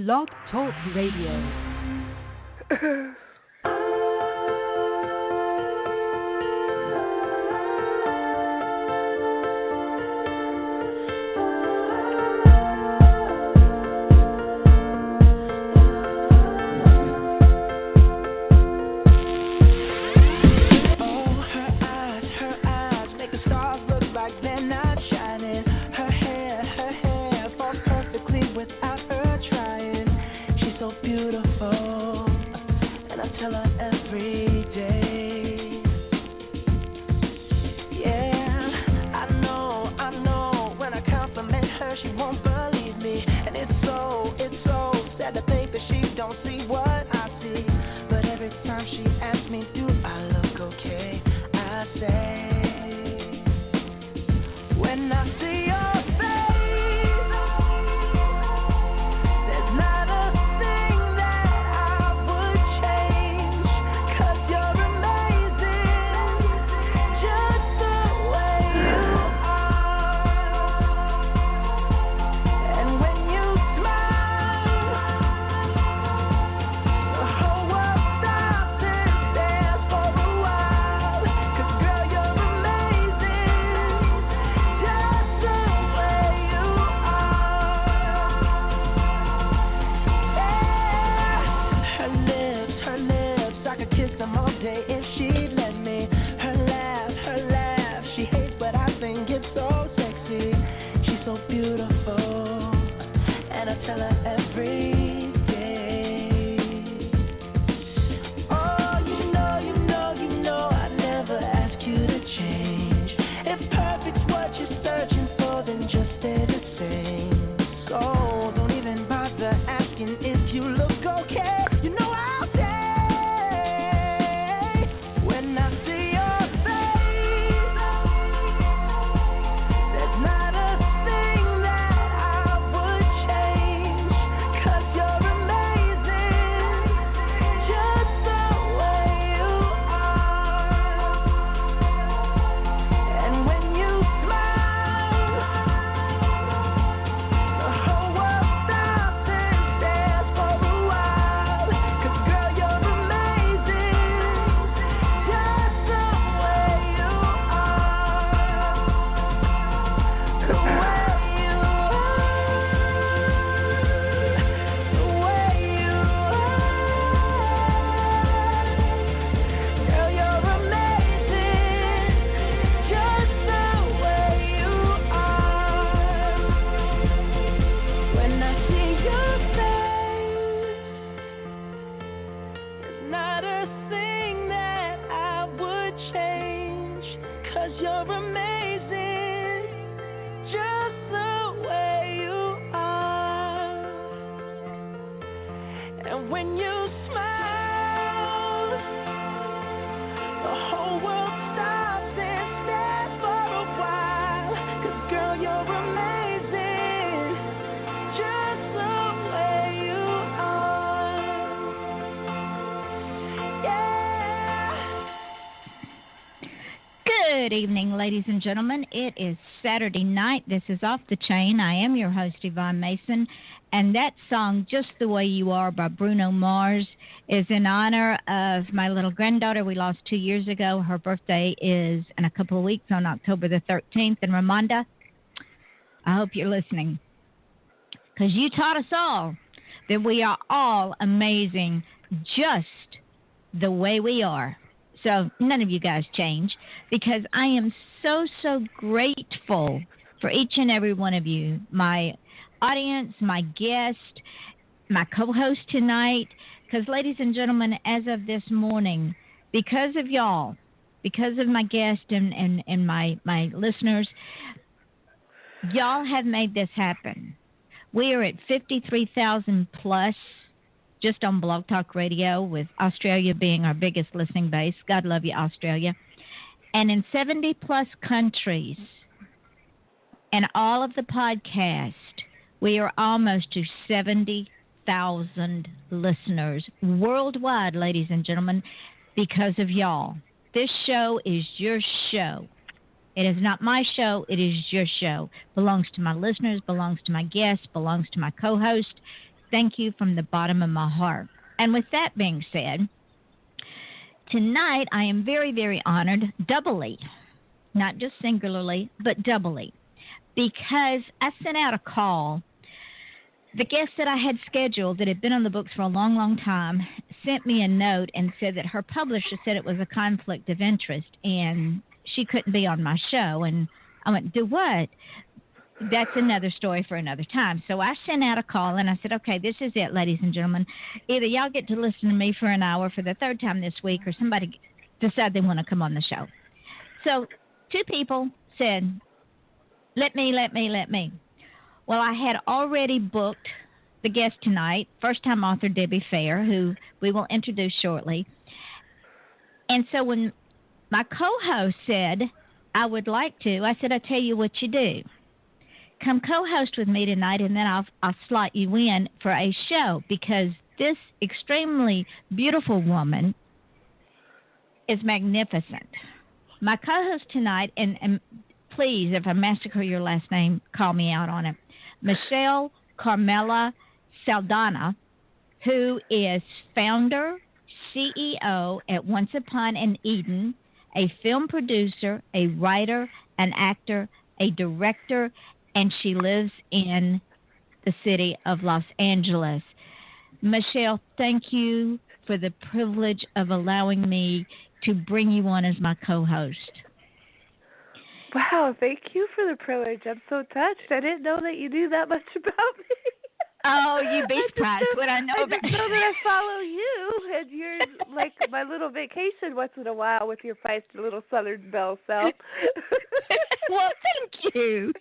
Blog Talk Radio. Good evening, ladies and gentlemen. It is Saturday night. This is Off the Chain. I am your host, Yvonne Mason, and that song, Just the Way You Are by Bruno Mars, is in honor of my little granddaughter we lost 2 years ago. Her birthday is in a couple of weeks on October the 13th. And Ramonda, I hope you're listening, because you taught us all that we are all amazing just the way we are. So none of you guys change, because I am so, so grateful for each and every one of you, my audience, my guest, my co-host tonight, because, ladies and gentlemen, as of this morning, because of y'all, because of my guest and my listeners, y'all have made this happen. We are at 53,000 plus just on Blog Talk Radio, with Australia being our biggest listening base. God love you, Australia. And in 70-plus countries, and all of the podcast, we are almost to 70,000 listeners worldwide, ladies and gentlemen, because of y'all. This show is your show. It is not my show. It is your show. Belongs to my listeners, belongs to my guests, belongs to my co-host. Thank you from the bottom of my heart. And with that being said, tonight I am very, very honored, doubly, not just singularly, but doubly, because I sent out a call. The guest that I had scheduled that had been on the books for a long, long time sent me a note and said that her publisher said it was a conflict of interest and she couldn't be on my show. And I went, do what? That's another story for another time. So I sent out a call and I said, okay, this is it, ladies and gentlemen. Either y'all get to listen to me for an hour for the third time this week or somebody decide they want to come on the show. So 2 people said, let me. Well, I had already booked the guest tonight, first-time author Debbie Fain, who we will introduce shortly. And so when my co-host said, I would like to, I said, I'll tell you what you do. Come co-host with me tonight, and then I'll slot you in for a show, because this extremely beautiful woman is magnificent. My co-host tonight, and please, if I massacre your last name, call me out on it, Michelle Carmela Saldana, who is founder, CEO at Once Upon an Eden, a film producer, a writer, an actor, a director, and she lives in the city of Los Angeles. Michelle, thank you for the privilege of allowing me to bring you on as my co-host. Wow, thank you for the privilege. I'm so touched. I didn't know that you knew that much about me. Oh, you'd be surprised what I know about I just know that I follow you, and you're like my little vacation once in a while with your feisty little Southern Belle self. Well, thank you.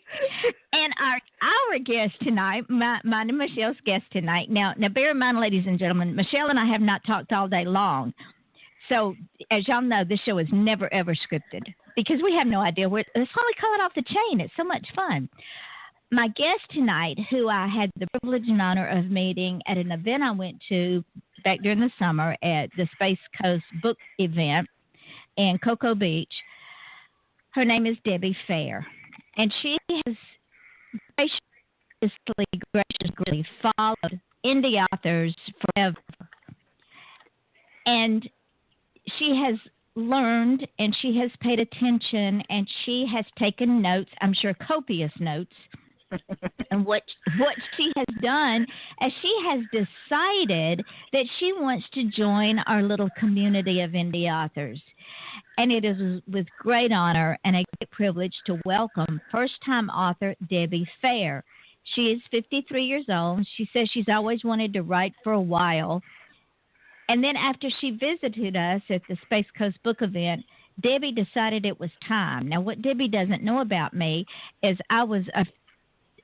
And our guest tonight, mine and Michelle's guest tonight. Now, bear in mind, ladies and gentlemen, Michelle and I have not talked all day long. So, as y'all know, this show is never, ever scripted because we have no idea where. Let's only call it off the chain. It's so much fun. My guest tonight, who I had the privilege and honor of meeting at an event I went to back during the summer at the Space Coast book event in Cocoa Beach, her name is Debbie Fain. And she has graciously followed indie authors forever. And she has learned and she has paid attention and she has taken notes, I'm sure copious notes, and what she has done is she has decided that she wants to join our little community of indie authors. And it is with great honor and a great privilege to welcome first-time author Debbie Fain. She is 53 years old. She says she's always wanted to write for a while. And then after she visited us at the Space Coast book event, Debbie decided it was time. Now, what Debbie doesn't know about me is I was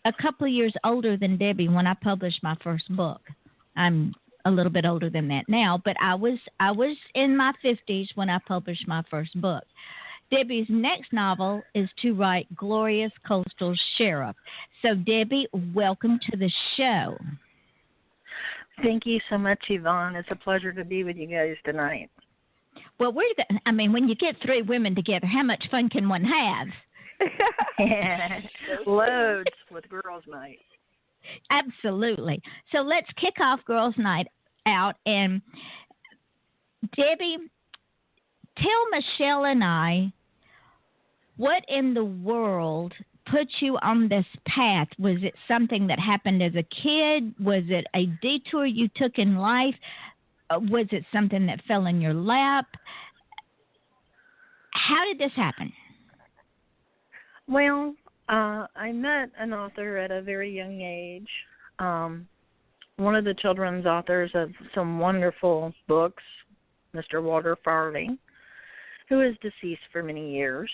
a couple of years older than Debbie when I published my first book. I'm a little bit older than that now, but I was in my 50s when I published my first book. Debbie's next novel is to write Glorious Coastal Sheriff. So, Debbie, welcome to the show. Thank you so much, Yvonne. It's a pleasure to be with you guys tonight. Well, when you get 3 women together, how much fun can one have? Loads with Girls' Night. Absolutely. So let's kick off Girls' Night out. And Debbie, tell Michelle and I what in the world put you on this path? Was it something that happened as a kid? Was it a detour you took in life? Was it something that fell in your lap? How did this happen? Well, I met an author at a very young age, one of the children's authors of some wonderful books, Mr. Walter Farley, who is deceased for many years.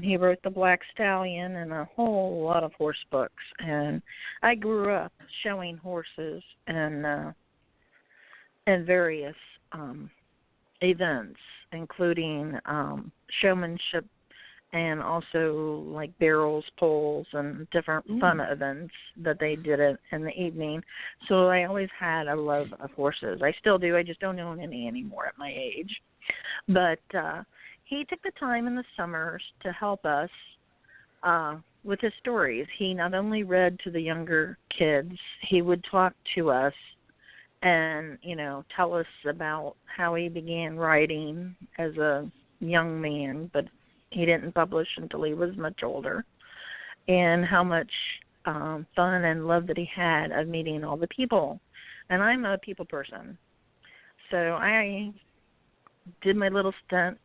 He wrote The Black Stallion and a whole lot of horse books, and I grew up showing horses and various events, including showmanship and also like barrels, poles, and different fun events that they did in the evening. So I always had a love of horses. I still do. I just don't own any anymore at my age. But he took the time in the summers to help us with his stories. He not only read to the younger kids, he would talk to us and, tell us about how he began writing as a young man, but he didn't publish until he was much older, and how much fun and love that he had of meeting all the people. And I'm a people person. So I did my little stint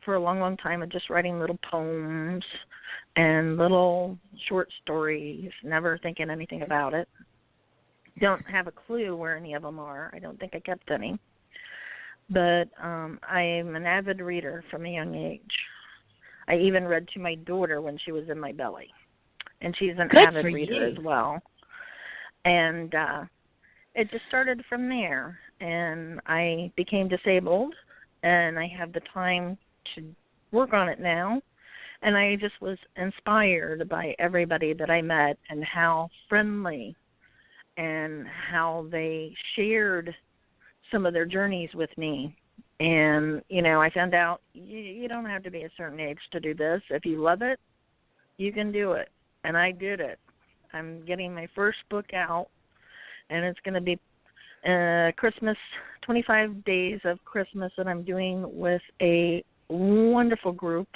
for a long, long time of just writing little poems and little short stories, never thinking anything about it. Don't have a clue where any of them are. I don't think I kept any. But I'm an avid reader from a young age. I even read to my daughter when she was in my belly. And she's an avid reader as well. And it just started from there. And I became disabled, and I have the time to work on it now. And I just was inspired by everybody that I met and how friendly and how they shared some of their journeys with me. And, I found out you don't have to be a certain age to do this. If you love it, you can do it. And I did it. I'm getting my first book out, and it's going to be Christmas, 25 Days of Christmas, that I'm doing with a wonderful group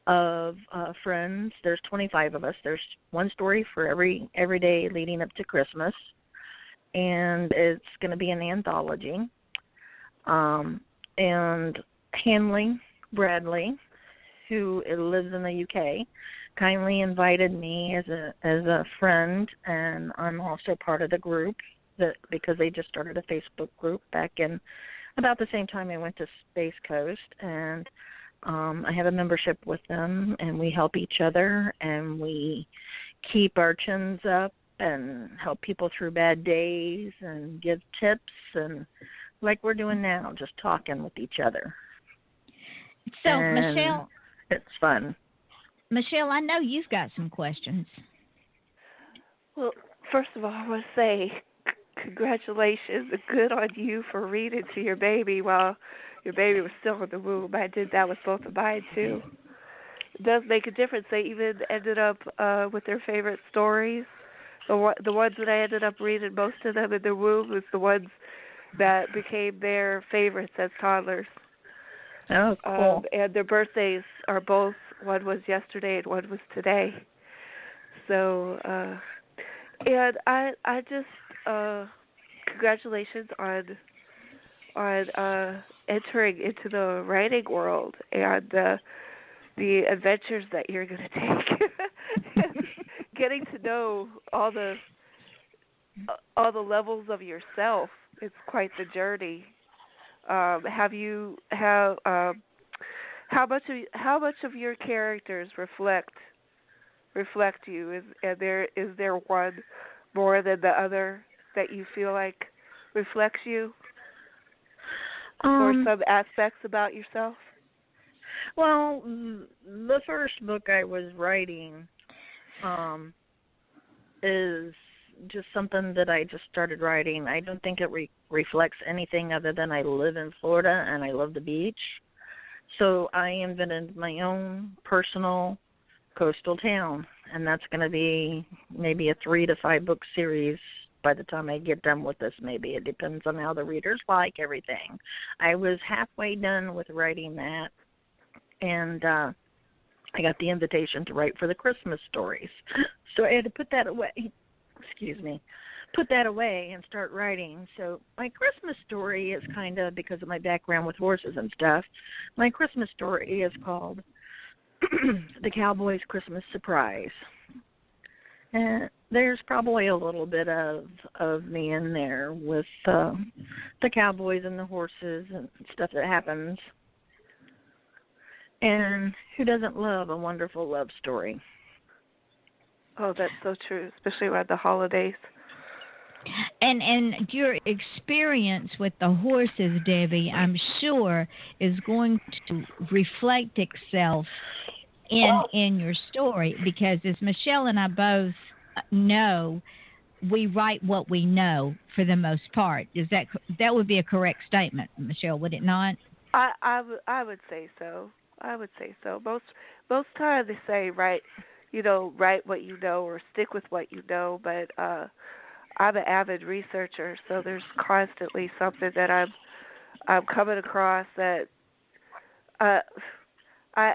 of friends. There's 25 of us. There's one story for every day leading up to Christmas, and it's going to be an anthology. And Hanley Bradley, who lives in the UK, kindly invited me as a friend, and I'm also part of the group because they just started a Facebook group back in about the same time I went to Space Coast, and I have a membership with them, and we help each other, and we keep our chins up and help people through bad days and give tips, and like we're doing now, just talking with each other. So, and Michelle, it's fun. Michelle, I know you've got some questions. Well, first of all, I want to say congratulations and good on you for reading to your baby while your baby was still in the womb. I did that with both of mine, too. It does make a difference. They even ended up with their favorite stories. The ones that I ended up reading, most of them in the womb, was the ones that became their favorites as toddlers. Oh, cool. And their birthdays are both, one was yesterday and one was today. So, and I just, congratulations on entering into the writing world and the adventures that you're going to take. Getting to know all the levels of yourself. It's quite the journey. How much of your characters reflect you? Is there one more than the other that you feel like reflects you, or some aspects about yourself? Well, the first book I was writing is just something that I just started writing. I don't think it reflects anything other than I live in Florida and I love the beach. So I invented my own personal coastal town, and that's going to be maybe a 3 to 5 book series by the time I get done with this. Maybe it depends on how the readers like everything. I was halfway done with writing that, and I got the invitation to write for the Christmas stories. So I had to put that away. Put that away and start writing. So my Christmas story is kind of, because of my background with horses and stuff, my Christmas story is called The Cowboy's Christmas Surprise. And there's probably a little bit of me in there with the cowboys and the horses and stuff that happens. And who doesn't love a wonderful love story? Oh, that's so true, especially around the holidays. And your experience with the horses, Debbie, I'm sure is going to reflect itself in your story, because as Michelle and I both know, we write what we know for the most part. That would be a correct statement, Michelle, would it not? I would say so. Most times they say write what you know or stick with what you know, but I'm an avid researcher, so there's constantly something that I'm coming across that I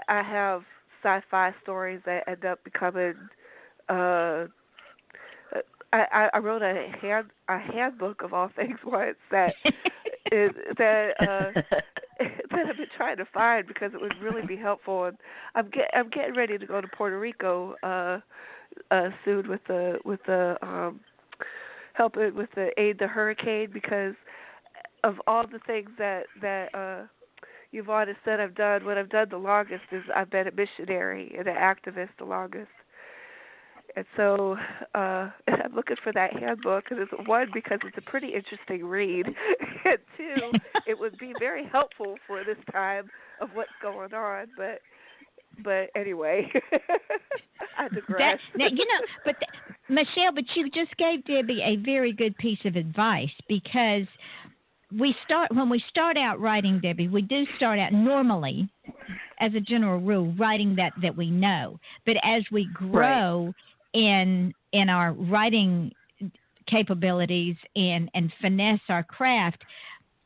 have sci-fi stories that end up becoming. I wrote a handbook of all things once that that I've been trying to find because it would really be helpful. And I'm getting ready to go to Puerto Rico soon with the helping with the aid the hurricane, because of all the things that Yvonne has said I've done. What I've done the longest is I've been a missionary and an activist the longest. And so I'm looking for that handbook, and it's one, because it's a pretty interesting read, and two, it would be very helpful for this time of what's going on. But anyway, I digress. Michelle, but you just gave Debbie a very good piece of advice, because when we start out writing, Debbie, we do start out normally, as a general rule, writing that we know. But as we grow in our writing capabilities and finesse our craft,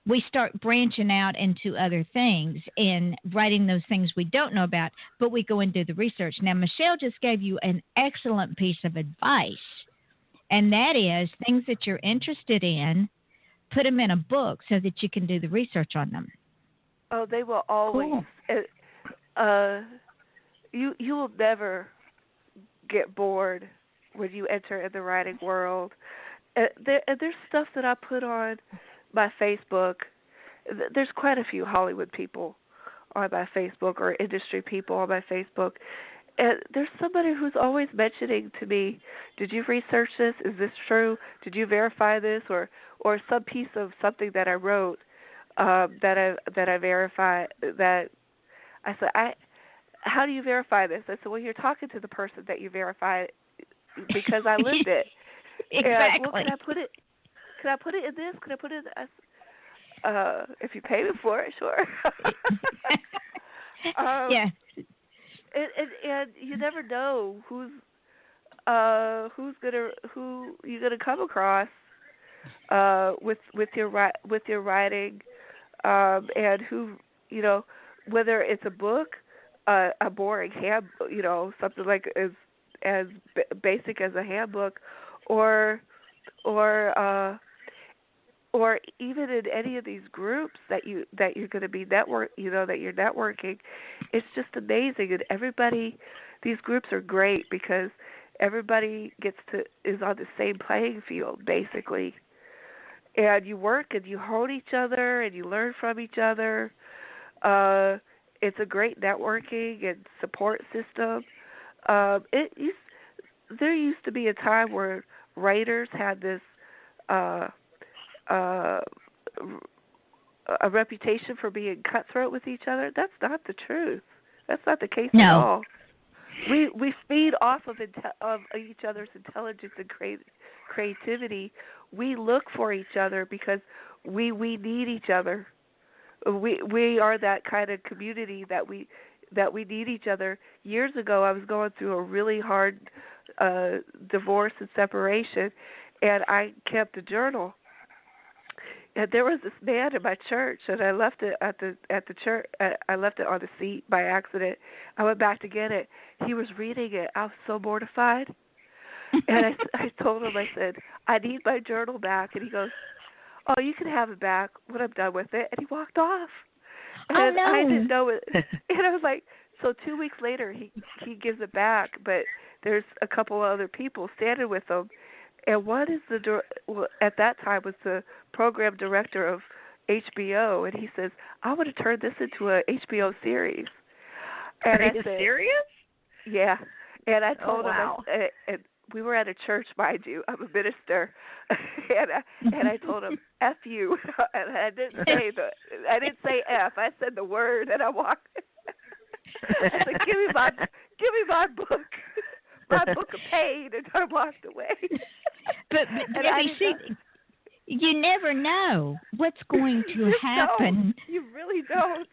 we start branching out into other things and writing those things we don't know about, but we go and do the research. Now, Michelle just gave you an excellent piece of advice, and that is things that you're interested in, put them in a book so that you can do the research on them. Oh, they will always. Cool. You will never get bored when you enter in the writing world. There's stuff that I put on my Facebook. There's quite a few Hollywood people on my Facebook, or industry people on my Facebook. And there's somebody who's always mentioning to me, did you research this? Is this true? Did you verify this? Or some piece of something that I wrote that I verified, that I said, how do you verify this? I said, well, you're talking to the person that you verified, because I lived it. Exactly. And, well, can I put it in this? Can I put it in this? If you pay me for it, sure. Yeah. And you never know who you're gonna come across with your writing, and who, whether it's a book, a boring something like as basic as a handbook, or even in any of these groups that you're going to be that you're networking. It's just amazing, and these groups are great because everybody is on the same playing field basically, and you work and you hone each other and you learn from each other. It's a great networking and support system. There used to be a time where writers had this a reputation for being cutthroat with each other. That's not the truth. That's not the case at all. We feed off of each other's intelligence and creativity. We look for each other because we need each other. We are that kind of community that we need each other. Years ago, I was going through a really hard divorce and separation, and I kept a journal. And there was this man in my church, and I left it at the church. I left it on the seat by accident. I went back to get it. He was reading it. I was so mortified. And I told him, I said, I need my journal back. And he goes, oh, you can have it back when I'm done with it. And he walked off. And I didn't know it. And I was like, so 2 weeks later, he gives it back, but there's a couple other people standing with him. And one is at that time was the program director of HBO, and he says, I want to turn this into a HBO series. And Are you serious? Yeah. And I told him, wow. And we were at a church, mind you. I'm a minister, and I told him, "F you," and I didn't say F. I said the word, and I walked. I said, "Give me my book, my book of pain," and I walked away. But Debbie, see, you never know what's going to happen. You really don't.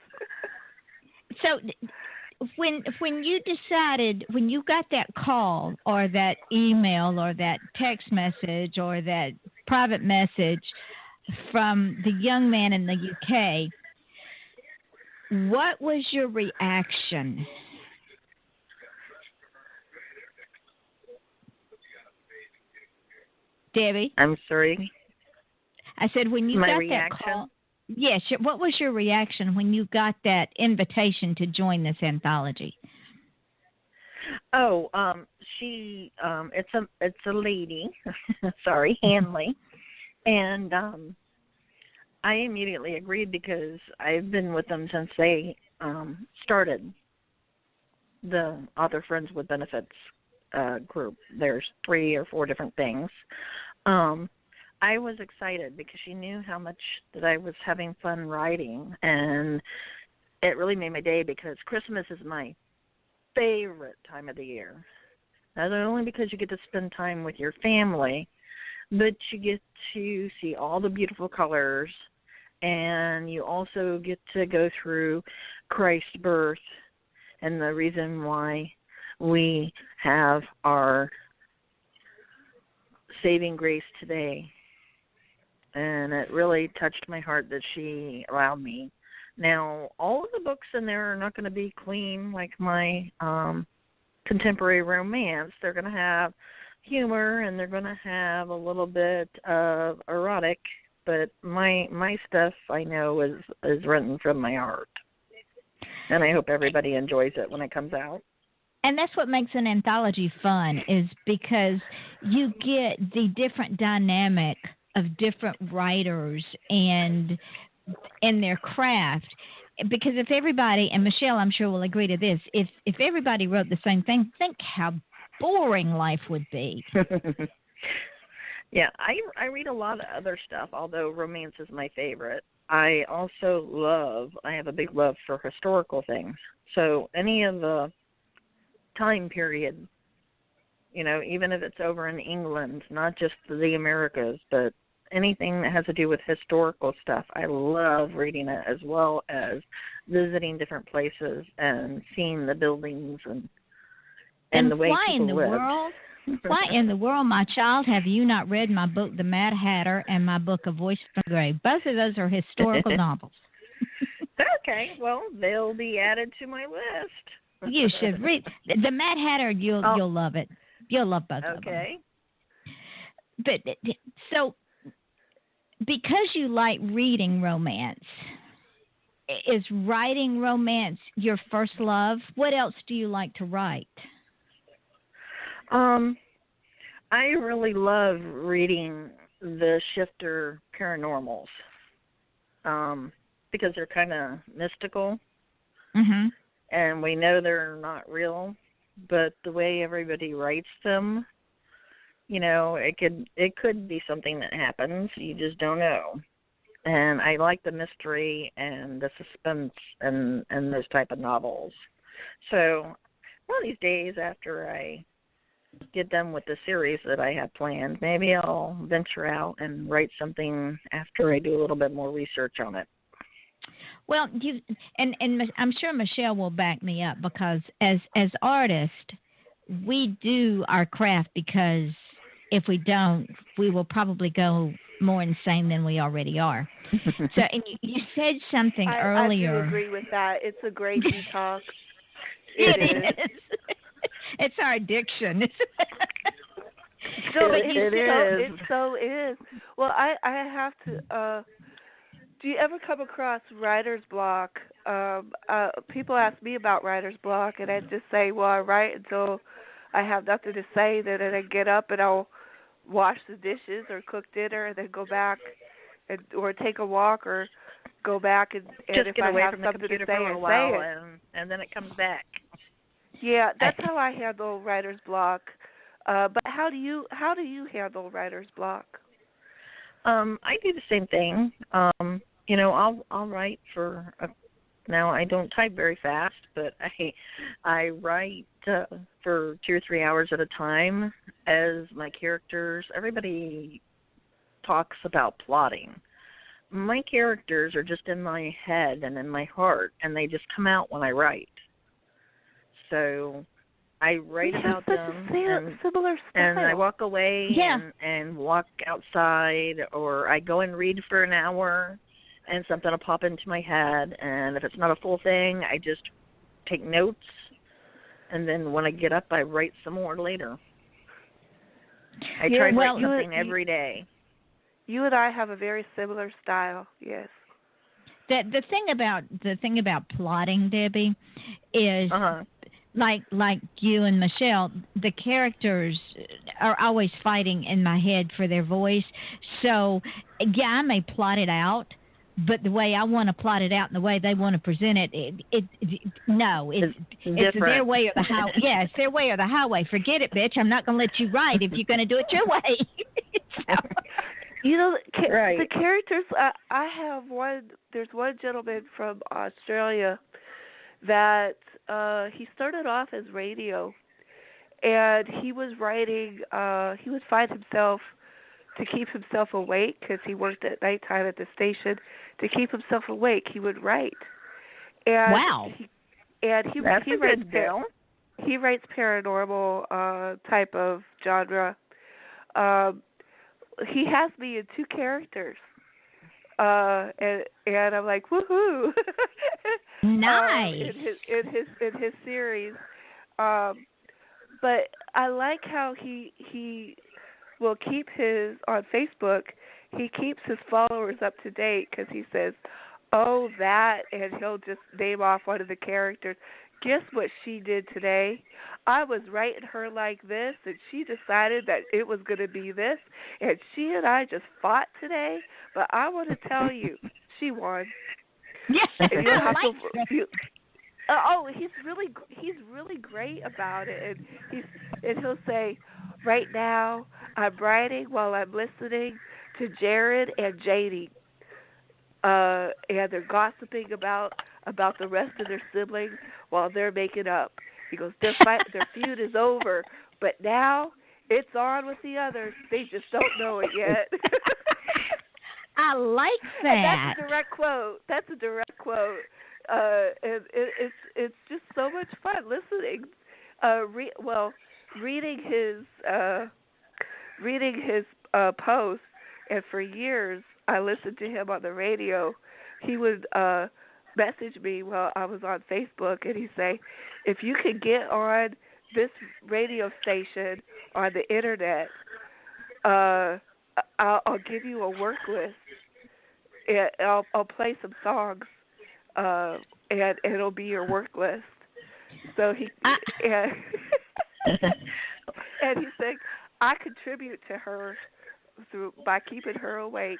So, when you decided, when you got that call or that email or that text message or that private message from the young man in the UK, what was your reaction? Debbie? I'm sorry? I said when you My got reaction? that call. Yes. What was your reaction when you got that invitation to join this anthology? Oh, she it's a lady, sorry, Hanley, and I immediately agreed because I've been with them since they started the Author Friends with Benefits group. There's 3 or 4 different things. I was excited because she knew how much that I was having fun writing, and it really made my day because Christmas is my favorite time of the year. Not only because you get to spend time with your family, but you get to see all the beautiful colors, and you also get to go through Christ's birth and the reason why we have our saving grace today. And it really touched my heart that she allowed me. Now, all of the books in there are not going to be clean like my contemporary romance. They're going to have humor and they're going to have a little bit of erotic, but my stuff I know is written from my heart. And I hope everybody enjoys it when it comes out. And that's what makes an anthology fun, is because you get the different dynamic of different writers and their craft. Because if everybody, and Michelle I'm sure will agree to this, if everybody wrote the same thing, think how boring life would be. Yeah, I read a lot of other stuff, although romance is my favorite. I also I have a big love for historical things. So any of the time period, even if it's over in England, not just the Americas, but anything that has to do with historical stuff, I love reading it, as well as visiting different places and seeing the buildings and the way people live. Why in the world, my child, have you not read my book, The Mad Hatter, and my book, A Voice from the Grave? Both of those are historical novels. Okay, well, they'll be added to my list. You should read The Mad Hatter. You'll love it. You'll love both of them. Okay. But so, because you like reading romance, is writing romance your first love? What else do you like to write? I really love reading the shifter paranormals because they're kind of mystical, and we know they're not real, but the way everybody writes them, it could be something that happens. You just don't know. And I like the mystery and the suspense and those type of novels. So one of these days, after I get done with the series that I have planned, maybe I'll venture out and write something after I do a little bit more research on it. Well, and I'm sure Michelle will back me up, because as artists, we do our craft, because if we don't, we will probably go more insane than we already are. So, and you said something earlier. I do agree with that. It's a great detox. It is. It's our addiction. It so is. Well, I have to. Do you ever come across writer's block? People ask me about writer's block, and I just say, well, I write until I have nothing to say. Then I get up and I'll wash the dishes or cook dinner, and then go back or take a walk or go back and just if get I away have from something the computer to say, for a I while, say it. and then it comes back. Yeah, that's how I handle writer's block. But how do you handle writer's block? I do the same thing. I'll write for now I don't type very fast, but I write for 2 or 3 hours at a time as my characters. Everybody talks about plotting. My characters are just in my head and in my heart, and they just come out when I write. So I write about them, similar style. and I walk away Yeah. and walk outside, or I go and read for an hour, and something will pop into my head. And if it's not a full thing, I just take notes, and then when I get up, I write some more later. I try to write something every day. You and I have a very similar style. Yes. The thing about plotting, Debbie, is like you and Michelle, the characters are always fighting in my head for their voice. So yeah, I may plot it out, but the way I want to plot it out and the way they want to present it, it's their way or the highway. Yeah, it's their way or the highway. Forget it, bitch. I'm not going to let you write if you're going to do it your way. So. You know, the characters, I have one, there's one gentleman from Australia that he started off as radio, and he was writing, he would find himself, to keep himself awake, because he worked at nighttime at the station, to keep himself awake, he would write. And wow. He That's a good deal. He writes paranormal type of genre. He has me in 2 characters, and I'm like, woohoo! Nice. In his series, but I like how he will keep on Facebook. He keeps his followers up to date because he says, "Oh, that," and he'll just name off one of the characters. Guess what she did today? I was writing her like this, and she decided that it was going to be this, and she and I just fought today, but I want to tell you, she won. Yes, And you have I like he's really great about it, and he'll say, right now I'm writing while I'm listening to Jared and Janie, and they're gossiping about the rest of their siblings while they're making up. He goes, their feud is over, but now it's on with the others. They just don't know it yet. I like that. And that's a direct quote. And it's just so much fun listening. Reading his posts, and for years I listened to him on the radio. He would message me while I was on Facebook, and he'd say, if you could get on this radio station on the internet, I'll give you a work list. And I'll play some songs, and it'll be your work list. So and he's saying, I contribute to her by keeping her awake.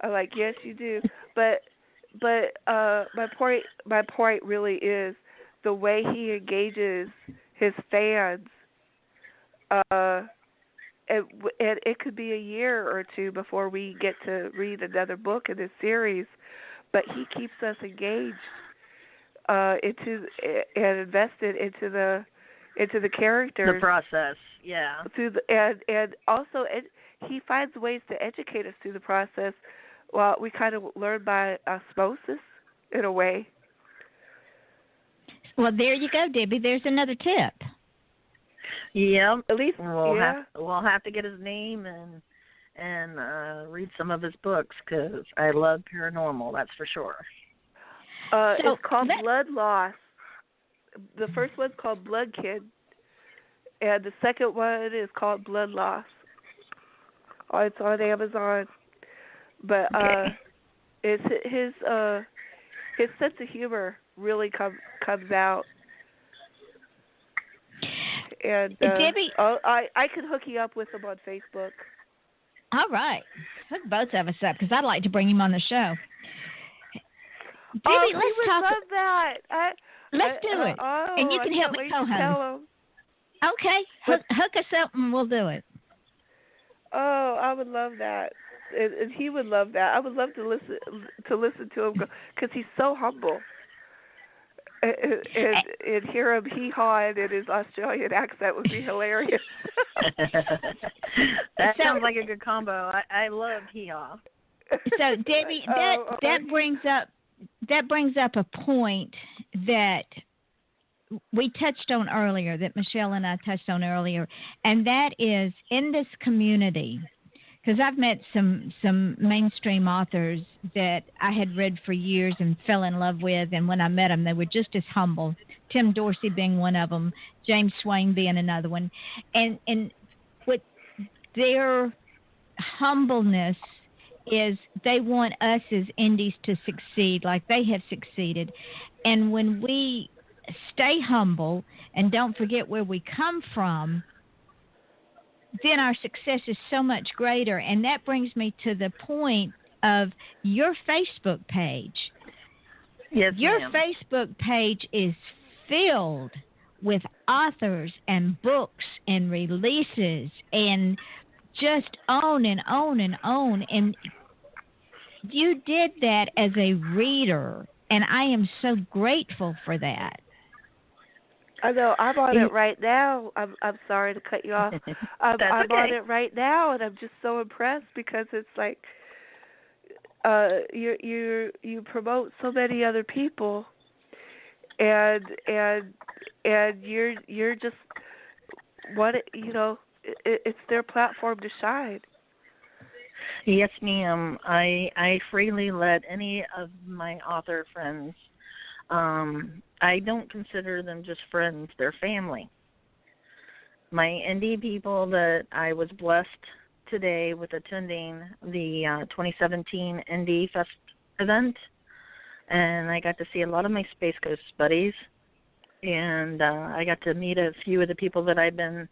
I'm like, yes, you do. But my point really is the way he engages his fans. And it could be a year or 2 before we get to read another book in this series, but he keeps us engaged and invested into the characters. The process, yeah. And also he finds ways to educate us through the process. Well, we kind of learn by osmosis in a way. Well, there you go, Debbie. There's another tip. Yeah, at least we'll have to get his name and read some of his books, because I love paranormal. That's for sure. It's called Blood Loss. The first one's called Blood Kid, and the second one is called Blood Loss. It's on Amazon, but it's his sense of humor really comes out. And Debbie, I can hook you up with him on Facebook. All right, hook both of us up, because I'd like to bring him on the show. Debbie, let's talk. Love that. Let's do it, and you can help me co-host. Okay, hook us up, and we'll do it. Oh, I would love that, and he would love that. I would love to listen to him because he's so humble. And hear him hee-hawing in his Australian accent would be hilarious. That sounds like a good combo. I love hee-haw. So Debbie, that brings up a point that we touched on earlier, that Michelle and I touched on earlier, and that is in this community, because I've met some mainstream authors that I had read for years and fell in love with, and when I met them, they were just as humble. Tim Dorsey being one of them, James Swain being another one, and what their humbleness is, they want us as indies to succeed like they have succeeded, and when we stay humble and don't forget where we come from, then our success is so much greater. And that brings me to the point of your Facebook page. Yes, your ma'am. Facebook page is filled with authors and books and releases and just on and on and on. And you did that as a reader, and I am so grateful for that. I know. I'm on it right now. I'm sorry to cut you off. I'm okay. on it right now, and I'm just so impressed because it's like you promote so many other people, and you're just what it's their platform to shine. Yes, ma'am. I freely let any of my author friends. I don't consider them just friends; they're family. My indie people that I was blessed today with attending the 2017 Indie Fest event, and I got to see a lot of my Space Coast buddies, and I got to meet a few of the people that I've been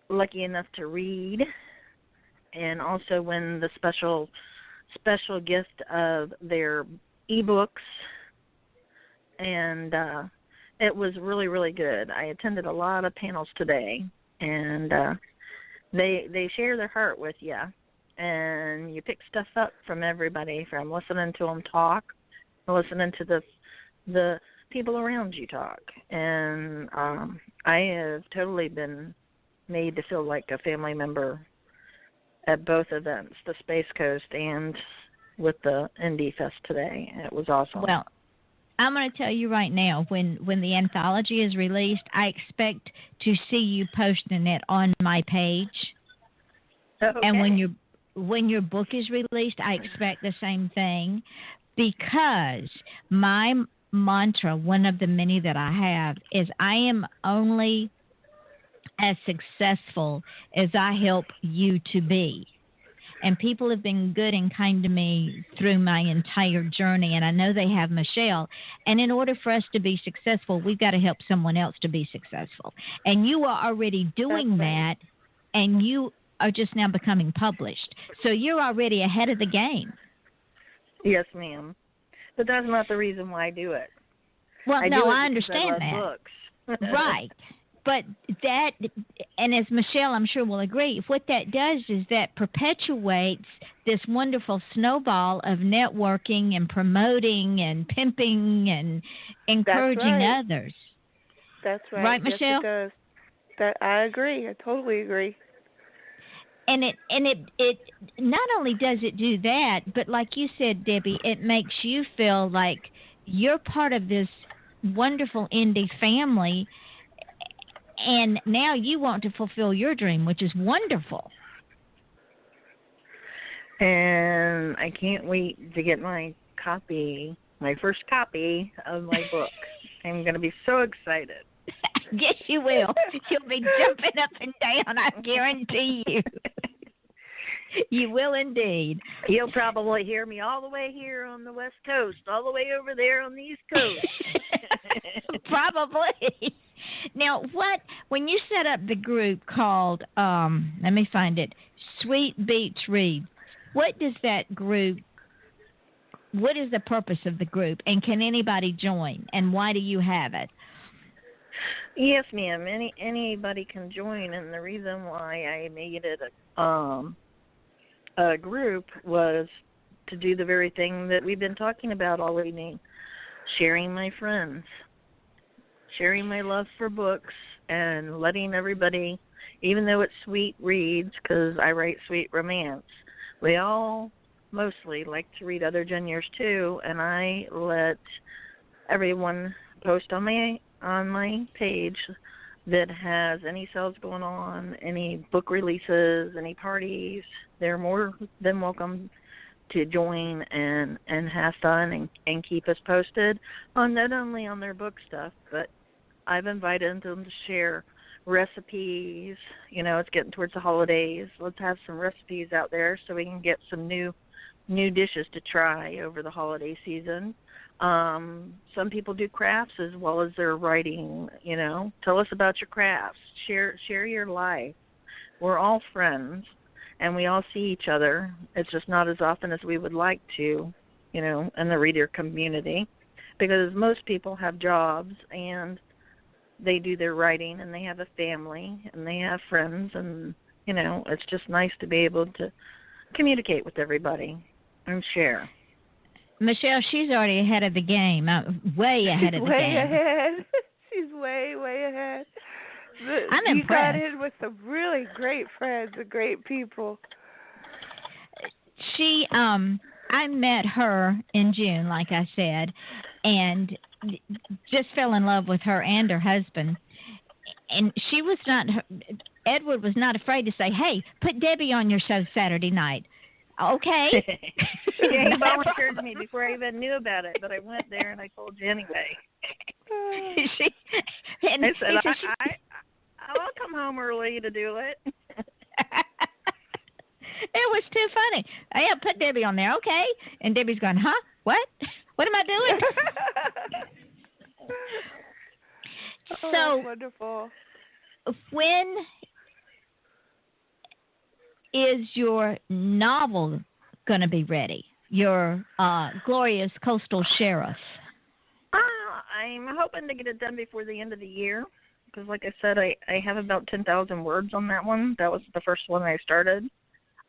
lucky enough to read, and also win the special gift of their ebooks. And it was really, really good. I attended a lot of panels today, and they share their heart with you, and you pick stuff up from everybody, from listening to them talk, listening to the people around you talk. And I have totally been made to feel like a family member at both events, the Space Coast and with the Indie Fest today. It was awesome. Well, I'm going to tell you right now, when the anthology is released, I expect to see you posting it on my page. Okay. And when your book is released, I expect the same thing, because my mantra, one of the many that I have, is I am only as successful as I help you to be. And people have been good and kind to me through my entire journey, and I know they have Michelle. And in order for us to be successful, we've got to help someone else to be successful. And you are already doing that, and you are just now becoming published. So you're already ahead of the game. Yes, ma'am. But that's not the reason why I do it. Well, I understand I love that. Books. Right. But that, and as Michelle I'm sure will agree, what that does is that perpetuates this wonderful snowball of networking and promoting and pimping and encouraging others. That's right. Right, Michelle? Yes, it does. I agree. I totally agree. And it not only does it do that, but like you said, Debbie, it makes you feel like you're part of this wonderful indie family. And now you want to fulfill your dream, which is wonderful. And I can't wait to get my first copy of my book. I'm going to be so excited. Yes, you will. You'll be jumping up and down, I guarantee you. You will indeed. You'll probably hear me all the way here on the West Coast, all the way over there on the East Coast. Probably. Now, when you set up the group called, let me find it, Sweet Beach Read, what is the purpose of the group, and can anybody join, and why do you have it? Yes, ma'am. Anybody can join, and the reason why I made it a group was to do the very thing that we've been talking about all evening, sharing my friends, sharing my love for books, and letting everybody, even though it's sweet reads, because I write sweet romance, we all mostly like to read other genres too, and I let everyone post on my on my page that has any sales going on, any book releases, any parties, they're more than welcome to join and have fun and keep us posted on not only on their book stuff, but I've invited them to share recipes. You know, it's getting towards the holidays. Let's have some recipes out there so we can get some new dishes to try over the holiday season. Some people do crafts as well as their writing. You know, tell us about your crafts. Share your life. We're all friends, and we all see each other. It's just not as often as we would like to, you know, in the reader community, because most people have jobs and they do their writing and they have a family and they have friends, and, you know, it's just nice to be able to communicate with everybody and share. Michelle, she's already ahead of the game, way ahead of the game. Way ahead. She's way ahead. I'm you impressed. got in with some really great friends and great people. She, I met her in June, like I said, and just fell in love with her and her husband. And she was not, Edward was not afraid to say, hey, put Debbie on your show Saturday night. Okay. Yeah, he volunteered me before I even knew about it, but I went there and I told you anyway. Oh. I said, I'll come home early to do it. It was too funny. Yeah, put Debbie on there, okay? And Debbie's going, huh? What? What am I doing? Oh, So, that's wonderful. when is your novel going to be ready? Your Glorious Coastal Sheriff? I'm hoping to get it done before the end of the year, because like I said, I have about 10,000 words on that one. That was the first one I started.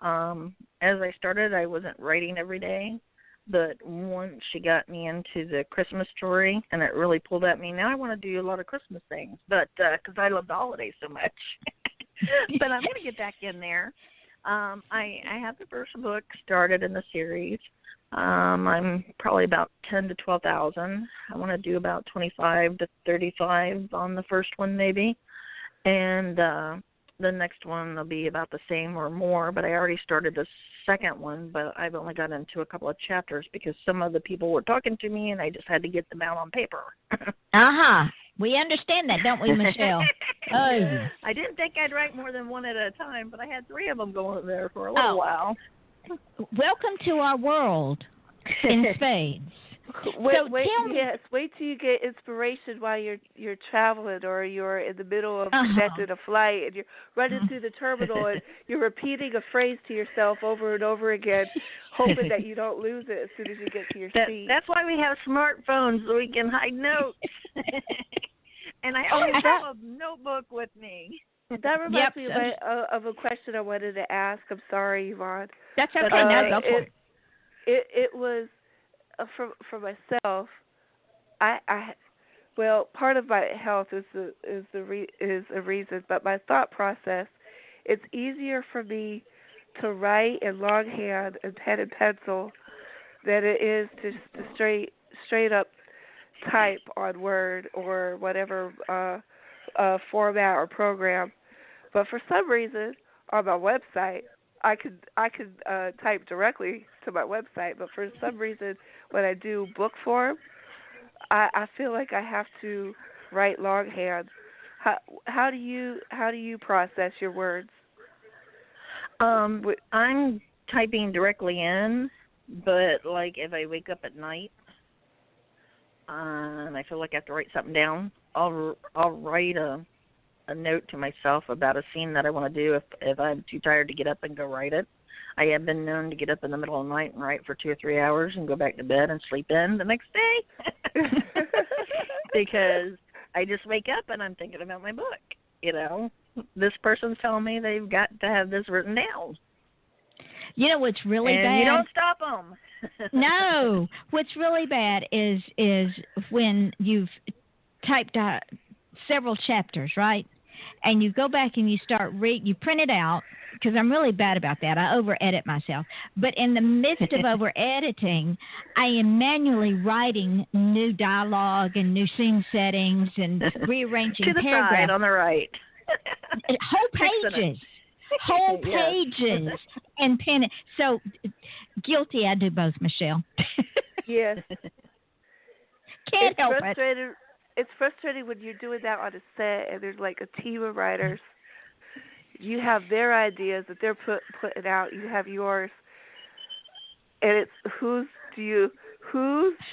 As I started, I wasn't writing every day, but once she got me into the Christmas story, and it really pulled at me, now I want to do a lot of Christmas things, but because I love the holidays so much. But I'm going to get back in there. I have the first book started in the series. I'm probably about 10 to 12,000. I want to do about 25 to 35 on the first one maybe. And the next one will be about the same or more, but I already started the second one, but I've only got into a couple of chapters because some of the people were talking to me and I just had to get them out on paper. Uh-huh. We understand that, don't we, Michelle? Oh. I didn't think I'd write more than one at a time, but I had 3 of them going there for a little while. Welcome to our world in spades. Wait till you get inspiration while you're traveling or you're in the middle of connecting a flight and you're running through the terminal and you're repeating a phrase to yourself over and over again, hoping that you don't lose it as soon as you get to your seat. That's why we have smartphones, so we can hide notes. And I always have a notebook with me. That reminds me of a question I wanted to ask. I'm sorry, Yvonne. That's okay. Now go for it. It was for myself. Well, part of my health is a reason, but my thought process. It's easier for me to write in longhand and pen and pencil than it is to straight up type on Word or whatever format or program. But for some reason, on my website, I could type directly to my website. But for some reason, when I do book form, I feel like I have to write longhand. How do you process your words? I'm typing directly in, but like if I wake up at night and I feel like I have to write something down, I'll write a note to myself about a scene that I want to do if I'm too tired to get up and go write it. I have been known to get up in the middle of the night and write for 2 or 3 hours and go back to bed and sleep in the next day because I just wake up and I'm thinking about my book. You know, this person's telling me they've got to have this written down. You know what's really bad? You don't stop them. No. What's really bad is when you've typed out several chapters, right? And you go back and you start you print it out because I'm really bad about that. I over-edit myself. But in the midst of over-editing, I am manually writing new dialogue and new scene settings and rearranging to the paragraphs. side on the right. Whole pages. Whole pages. And pen it. So, guilty I do both, Michelle. Yes. Can't help it. It's frustrating when you're doing that on a set and there's like a team of writers. You have their ideas that they're putting out. You have yours, and it's whose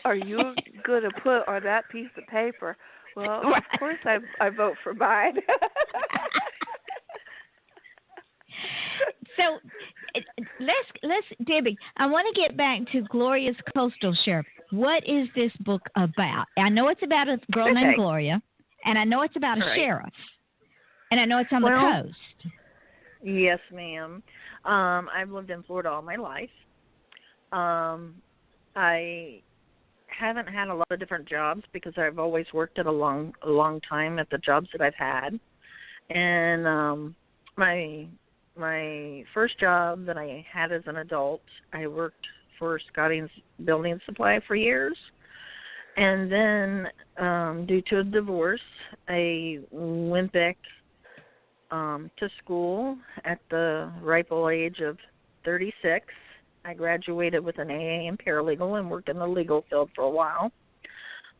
are you going to put on that piece of paper? Well, Right. Of course I vote for mine. So let's Debbie, I want to get back to Gloria's Coastal Sheriff. What is this book about? I know it's about a girl named Gloria, and I know it's about a sheriff, and I know it's on the coast. Yes, ma'am. I've lived in Florida all my life. I haven't had a lot of different jobs because I've always worked at a long time at the jobs that I've had, and my first job that I had as an adult, I worked for Scottings Building Supply for years. And then due to a divorce, I went back to school at the ripe old age of 36. I graduated with an AA in paralegal and worked in the legal field for a while.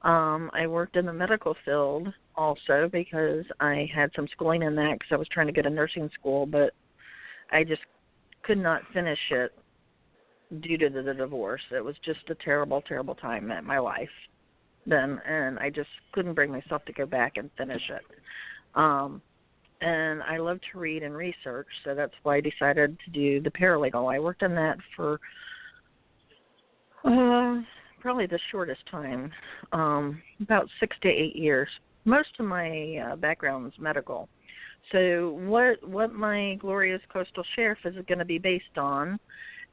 I worked in the medical field also because I had some schooling in that because I was trying to get a nursing school, but I just could not finish it due to the divorce. It was just a terrible, terrible time in my life then, and I just couldn't bring myself to go back and finish it. And I love to read and research, so that's why I decided to do the paralegal. I worked on that for probably the shortest time, about 6 to 8 years. Most of my background is medical. So what my Gloria's Coastal Sheriff is going to be based on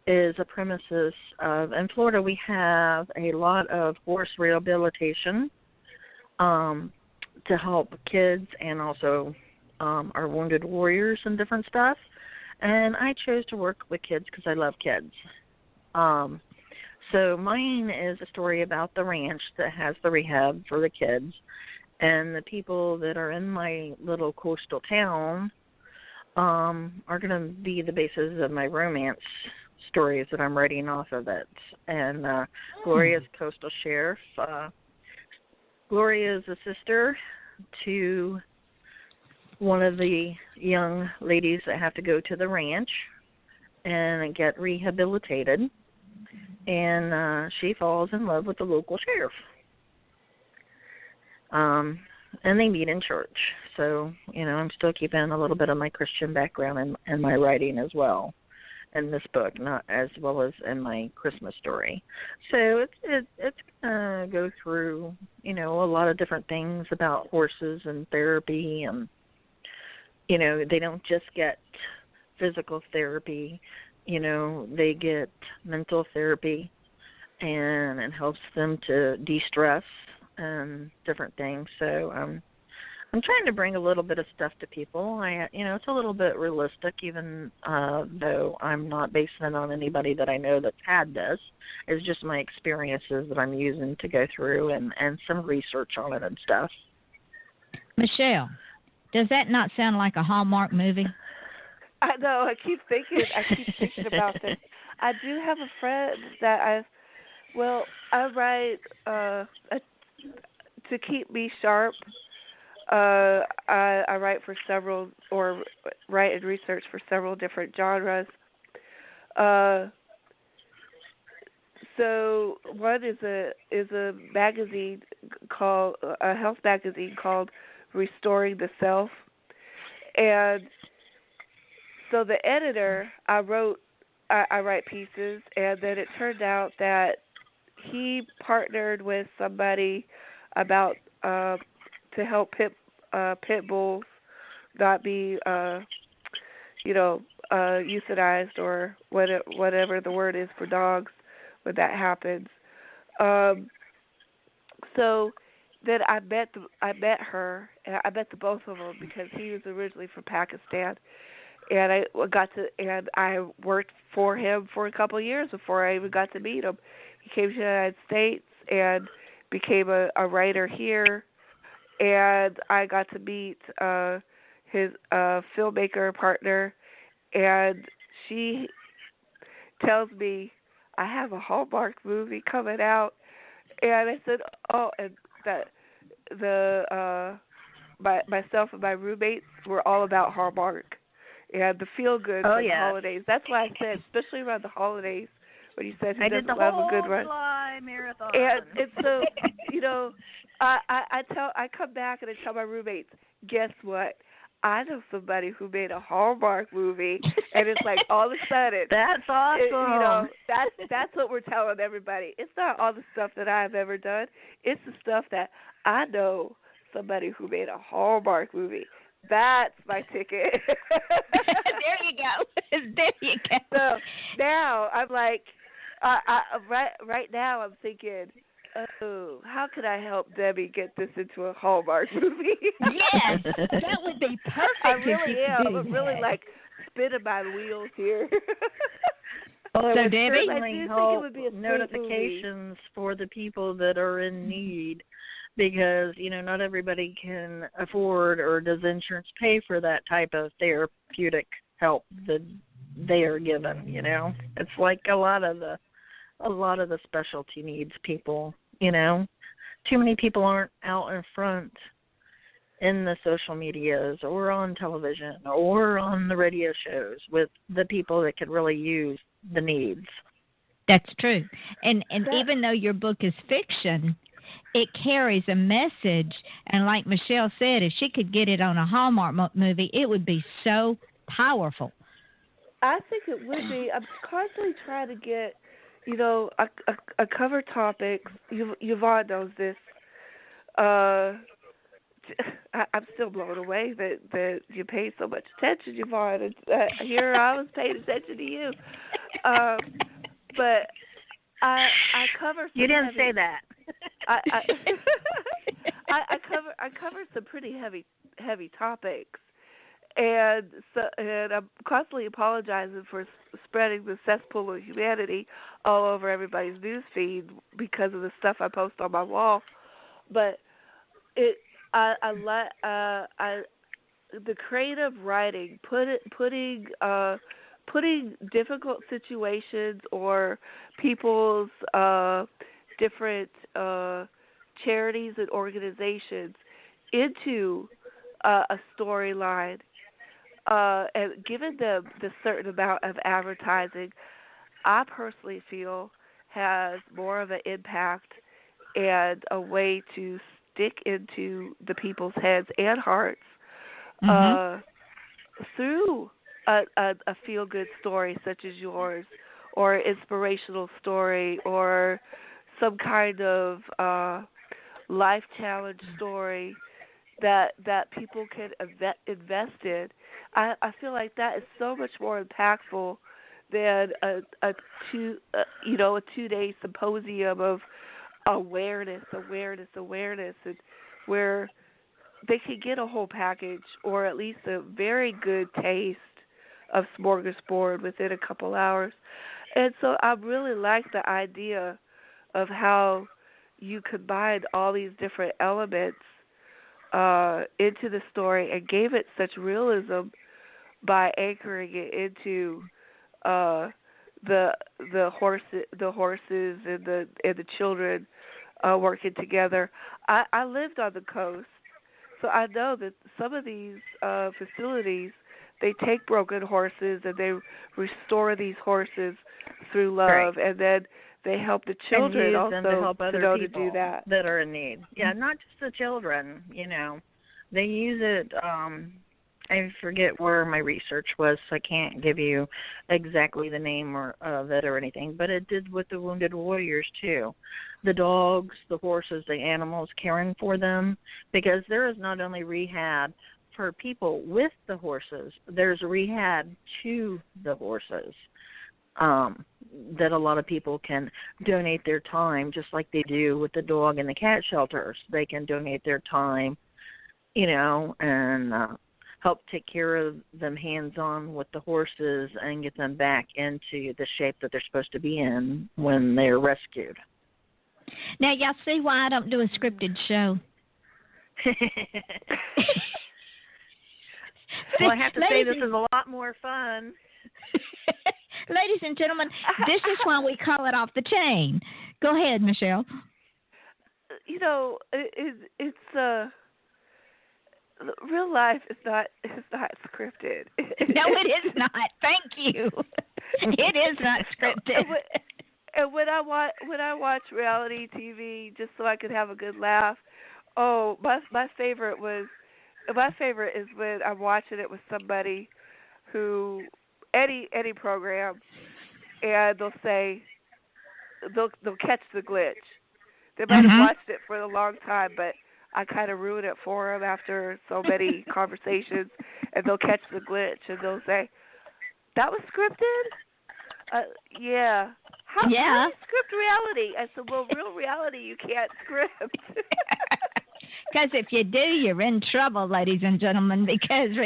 is a premises of, in Florida we have a lot of horse rehabilitation to help kids and also our wounded warriors and different stuff. And I chose to work with kids because I love kids. So mine is a story about the ranch that has the rehab for the kids. And the people that are in my little coastal town are going to be the basis of my romance stories that I'm writing off of it. And Gloria's Coastal Sheriff. Gloria is a sister to one of the young ladies that have to go to the ranch and get rehabilitated. And she falls in love with the local sheriff. And they meet in church. So, I'm still keeping a little bit of my Christian background in my writing as well in this book, not as well as in my Christmas story. So it's going to go through, a lot of different things about horses and therapy. And, they don't just get physical therapy, they get mental therapy, and it helps them to de-stress and different things. So I'm trying to bring a little bit of stuff to people. It's a little bit realistic, even though I'm not basing it on anybody that I know that's had this. It's just my experiences that I'm using to go through and some research on it and stuff. Michelle, does that not sound like a Hallmark movie? I know. I keep thinking about this. I do have a friend that I write to keep me sharp. I write for several, or write and research for several different genres. So one is a magazine called a health magazine called Restoring the Self, and so the editor, I write pieces, and then it turned out that he partnered with somebody about to help pit bulls not be euthanized or whatever the word is for dogs when that happens. So then I met her, and I met the both of them because he was originally from Pakistan, and I worked for him for a couple of years before I even got to meet him. He came to the United States and became a writer here, and I got to meet his filmmaker partner, and she tells me I have a Hallmark movie coming out, and I said, oh, and that myself and my roommates were all about Hallmark and the feel good for the holidays. That's why I said, especially around the holidays, when you said who doesn't love a good run. July marathon. And so, I come back and I tell my roommates, guess what? I know somebody who made a Hallmark movie, and it's like all of a sudden. That's awesome. That's what we're telling everybody. It's not all the stuff that I've ever done. It's the stuff that I know somebody who made a Hallmark movie. That's my ticket. There you go. There you go. So now I'm like, right now I'm thinking, oh, how could I help Debbie get this into a Hallmark movie? Yes, that would be perfect. I really am. I'm really like spinning my wheels here. Well, so Debbie, I do think it would be a notifications for the people that are in need, because not everybody can afford or does insurance pay for that type of therapeutic help that they are given. It's like a lot of the specialty needs people. Too many people aren't out in front in the social medias or on television or on the radio shows with the people that could really use the needs. That's true. And even though your book is fiction, it carries a message. And like Michelle said, if she could get it on a Hallmark movie, it would be so powerful. I think it would be. I'm constantly trying to get, a cover topic. Yvonne knows this. I'm still blown away that you pay so much attention, Yvonne. Here I was paying attention to you. But I cover. You didn't say that. I cover some pretty heavy topics. And I'm constantly apologizing for spreading the cesspool of humanity all over everybody's news feed because of the stuff I post on my wall. But the creative writing, putting difficult situations or people's different charities and organizations into a storyline. And given them the certain amount of advertising, I personally feel has more of an impact and a way to stick into the people's heads and hearts through a feel-good story such as yours, or an inspirational story, or some kind of life challenge story that people can invest in. I feel like that is so much more impactful than a 2-day symposium of awareness, and where they can get a whole package or at least a very good taste of smorgasbord within a couple hours. And so I really like the idea of how you combine all these different elements into the story and gave it such realism by anchoring it into the horses and the children working together. I lived on the coast, so I know that some of these facilities, they take broken horses and they restore these horses through love, and then they help the children and use also them to help other people to do that are in need. Yeah, not just the children. They use it. I forget where my research was, so I can't give you exactly the name of it or anything, but it did with the wounded warriors too. The dogs, the horses, the animals, caring for them, because there is not only rehab for people with the horses, there's rehab to the horses. That a lot of people can donate their time, just like they do with the dog and the cat shelters. They can donate their time, and help take care of them hands-on with the horses and get them back into the shape that they're supposed to be in when they're rescued. Now, y'all see why I don't do a scripted show? Well, I have to say this is a lot more fun. Ladies and gentlemen, this is why we call it Off the Chain. Go ahead, Michelle. You know, real life is not scripted. No, it is not. Thank you. It is not scripted. And when I watch reality TV just so I could have a good laugh, my favorite is when I'm watching it with somebody who any program, and they'll say they'll catch the glitch. They might have watched it for a long time, but I kind of ruin it for them after so many conversations, and they'll catch the glitch, and they'll say, "That was scripted?" Yeah. How do you script reality? I said, well, real reality you can't script. Because if you do, you're in trouble, ladies and gentlemen, because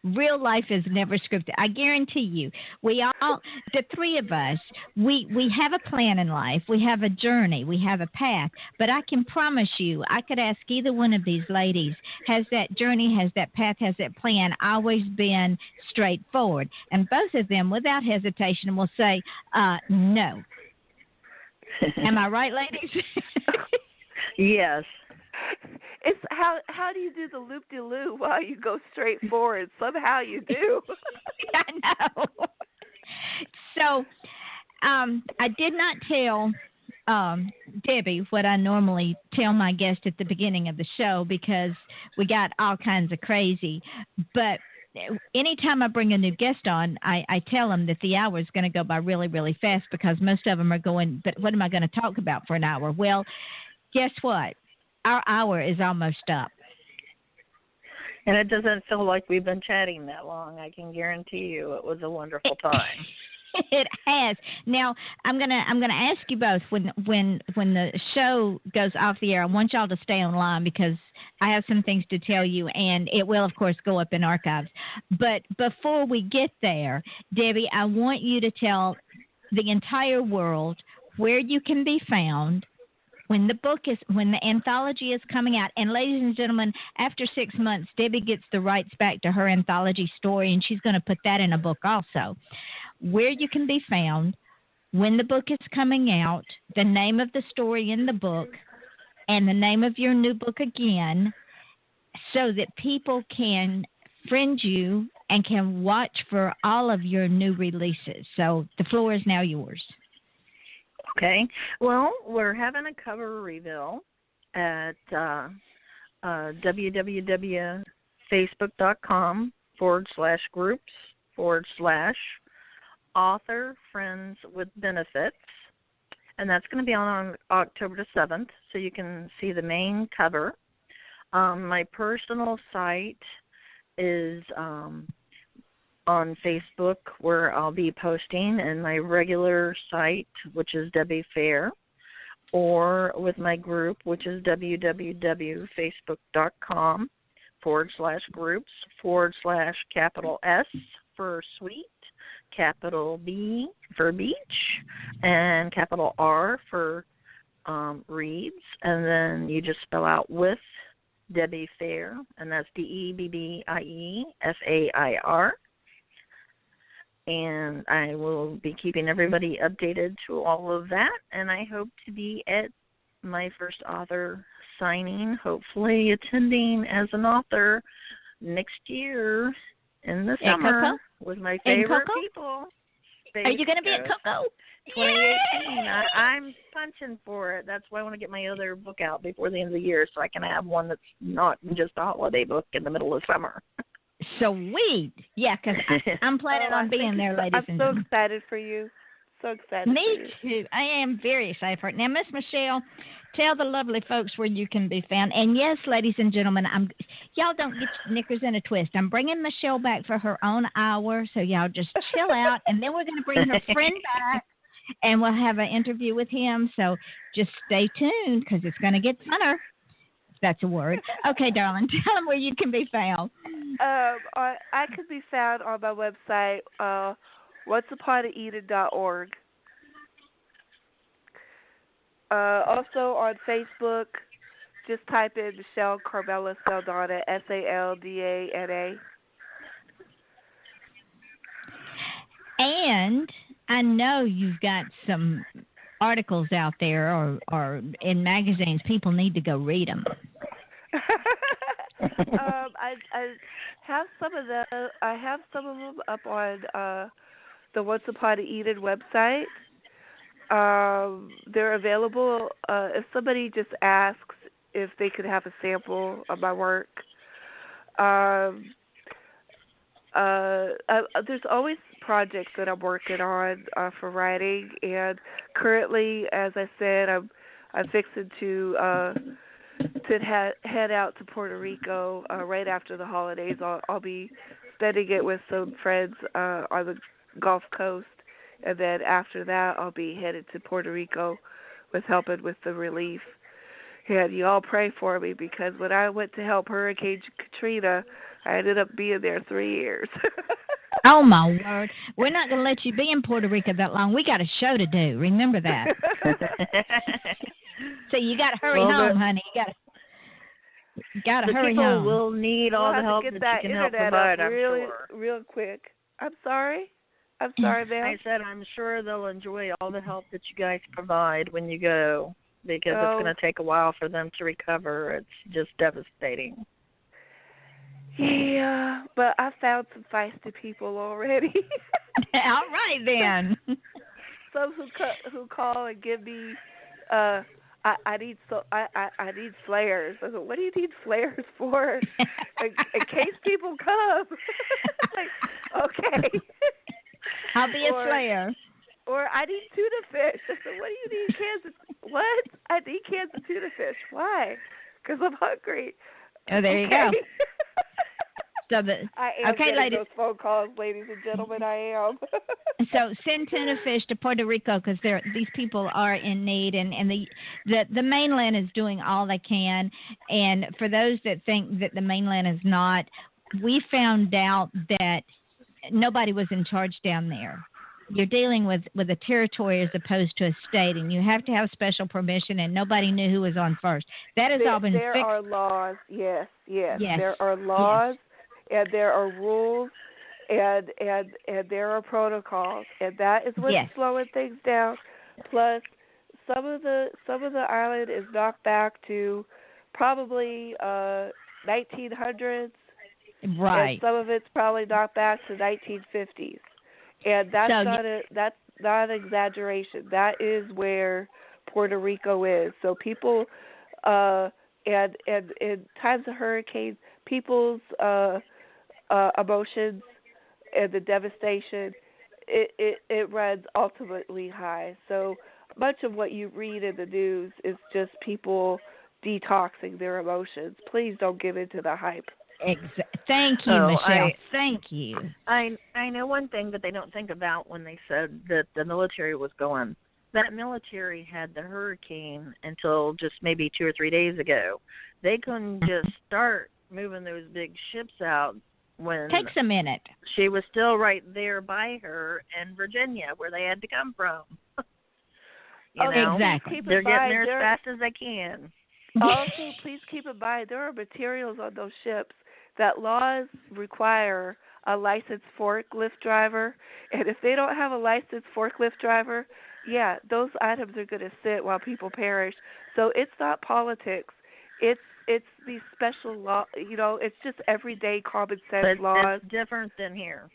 real life is never scripted. I guarantee you, the three of us, we have a plan in life. We have a journey. We have a path. But I can promise you, I could ask either one of these ladies, has that journey, has that path, has that plan always been straightforward? And both of them, without hesitation, will say, no. Am I right, ladies? Yes. It's how do you do the loop-de-loo while you go straight forward? Somehow you do. I know. So I did not tell Debbie what I normally tell my guest at the beginning of the show because we got all kinds of crazy. But anytime I bring a new guest on, I tell them that the hour is going to go by really, really fast because most of them are going, but what am I going to talk about for an hour? Well, guess what? Our hour is almost up. And it doesn't feel like we've been chatting that long. I can guarantee you it was a wonderful time. It has. Now, I'm gonna ask you both when the show goes off the air, I want y'all to stay online because I have some things to tell you, and it will, of course, go up in archives. But before we get there, Debbie, I want you to tell the entire world where you can be found when the anthology is coming out. And ladies and gentlemen, after 6 months, Debbie gets the rights back to her anthology story, and she's going to put that in a book also. Where you can be found, when the book is coming out, the name of the story in the book, and the name of your new book again, so that people can friend you and can watch for all of your new releases. So the floor is now yours. Okay. Well, we're having a cover reveal at www.facebook.com/groups/author friends with benefits. And that's going to be on October the 7th, so you can see the main cover. My personal site is on Facebook, where I'll be posting, and my regular site, which is Debbie Fain, or with my group, which is www.facebook.com/groups/S for sweet, capital B for beach, and capital R for reads, and then you just spell out with Debbie Fain, and that's DebbieFair. And I will be keeping everybody updated to all of that. And I hope to be at my first author signing, hopefully attending as an author next year in the summer with my favorite people. Are you going to be at Coco? 2018. I'm punching for it. That's why I want to get my other book out before the end of the year so I can have one that's not just a holiday book in the middle of summer. Sweet. Yeah, because I'm planning on being there, ladies and gentlemen. I'm so excited for you. So excited Me for you. too. I am very excited for it. Now, Miss Michelle, tell the lovely folks where you can be found. And yes, ladies and gentlemen, y'all don't get your knickers in a twist. I'm bringing Michelle back for her own hour, so y'all just chill out. And then we're going to bring her friend back, and we'll have an interview with him. So just stay tuned because it's going to get funner. that's a word. Okay, darling, tell them where you can be found. I can be found on my website, onceuponaeden.org. Also on Facebook, just type in Michelle Carmela Saldana, Saldana. And I know you've got some articles out there or in magazines. People need to go read them. I have some of them. I have some of them up on the Once Upon a Eden website. They're available. If somebody just asks if they could have a sample of my work, there's always projects that I'm working on for writing, and currently, as I said, I'm fixing to head out to Puerto Rico right after the holidays. I'll be spending it with some friends on the Gulf Coast, and then after that, I'll be headed to Puerto Rico with helping with the relief. And you all pray for me, because when I went to help Hurricane Katrina, I ended up being there 3 years. Oh, my word. We're not going to let you be in Puerto Rico that long. We got a show to do. Remember that. So you got to hurry home, honey. You got to hurry home. People will need all the help that you can help provide, I'm sure. Real quick. I'm sorry, ma'am. I said I'm sure they'll enjoy all the help that you guys provide when you go, because it's going to take a while for them to recover. It's just devastating. Yeah, but I found some feisty people already. All right, then. Some who call and give me, I need flares. I go, what do you need flares for? in case people come. Like, okay. I'll be a flare. Or I need tuna fish. I said, what do you need cans of, what? I need cans of tuna fish. Why? Because I'm hungry. Oh, there you go. So I am okay, getting ladies. those phone calls, ladies and gentlemen. I am. So send tuna fish to Puerto Rico, because these people are in need, and the mainland is doing all they can. And for those that think that the mainland is not, we found out that nobody was in charge down there. You're dealing with a territory as opposed to a state, and you have to have special permission, and nobody knew who was on first. That has all been fixed. There are laws, yes. There are laws, and there are rules, and there are protocols, and that is what's slowing things down. Plus, some of the island is knocked back to probably 1900s, right? And some of it's probably knocked back to 1950s. And that's not an exaggeration. That is where Puerto Rico is. So people, and in times of hurricanes, people's emotions and the devastation, it runs ultimately high. So much of what you read in the news is just people detoxing their emotions. Please don't give in to the hype. Thank you, Michelle. Thank you. I know one thing that they don't think about when they said that the military was going. That military had the hurricane until just maybe 2 or 3 days ago. They couldn't just start moving those big ships out when takes a minute. She was still right there by her in Virginia, where they had to come from. Exactly. They're getting there as fast as they can. Also, please keep in mind, there are materials on those ships that laws require a licensed forklift driver, and if they don't have a licensed forklift driver, those items are going to sit while people perish. So it's not politics. It's these special law. It's just everyday common sense laws. It's different than here.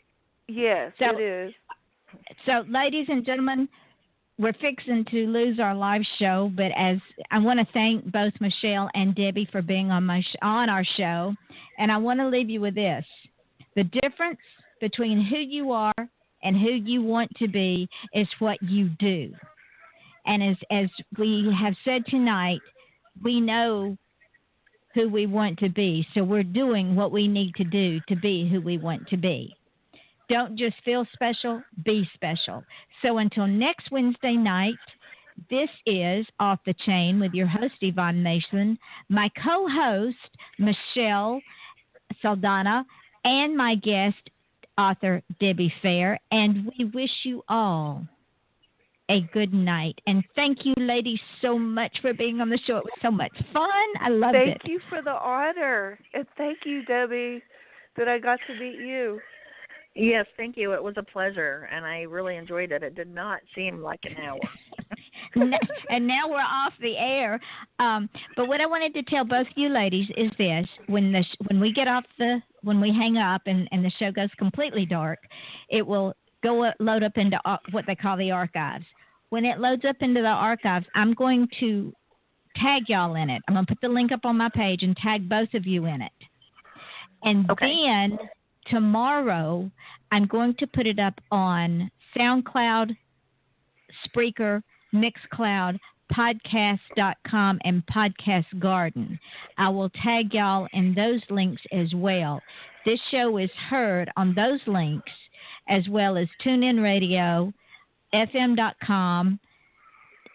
Yes, it is. So, ladies and gentlemen, we're fixing to lose our live show, but as I want to thank both Michelle and Debbie for being on our show, and I want to leave you with this: the difference between who you are and who you want to be is what you do. And as we have said tonight, we know who we want to be, so we're doing what we need to do to be who we want to be. Don't just feel special, be special. So until next Wednesday night, This is Off the Chain with your host, Yvonne Mason, my co-host, Michelle Saldana, and my guest, author Debbie Fain. And we wish you all a good night. And thank you, ladies, so much for being on the show. It was so much fun. I loved it. Thank you for the honor. And thank you, Debbie, that I got to meet you. Yes, thank you. It was a pleasure, and I really enjoyed it. It did not seem like an hour. And now we're off the air. But what I wanted to tell both you ladies is this: when we hang up and the show goes completely dark, it will load up into what they call the archives. When it loads up into the archives, I'm going to tag y'all in it. I'm going to put the link up on my page and tag both of you in it. And then tomorrow, I'm going to put it up on SoundCloud, Spreaker, Mixcloud, podcast.com, and Podcast Garden. I will tag y'all in those links as well. This show is heard on those links as well as TuneIn Radio, FM.com,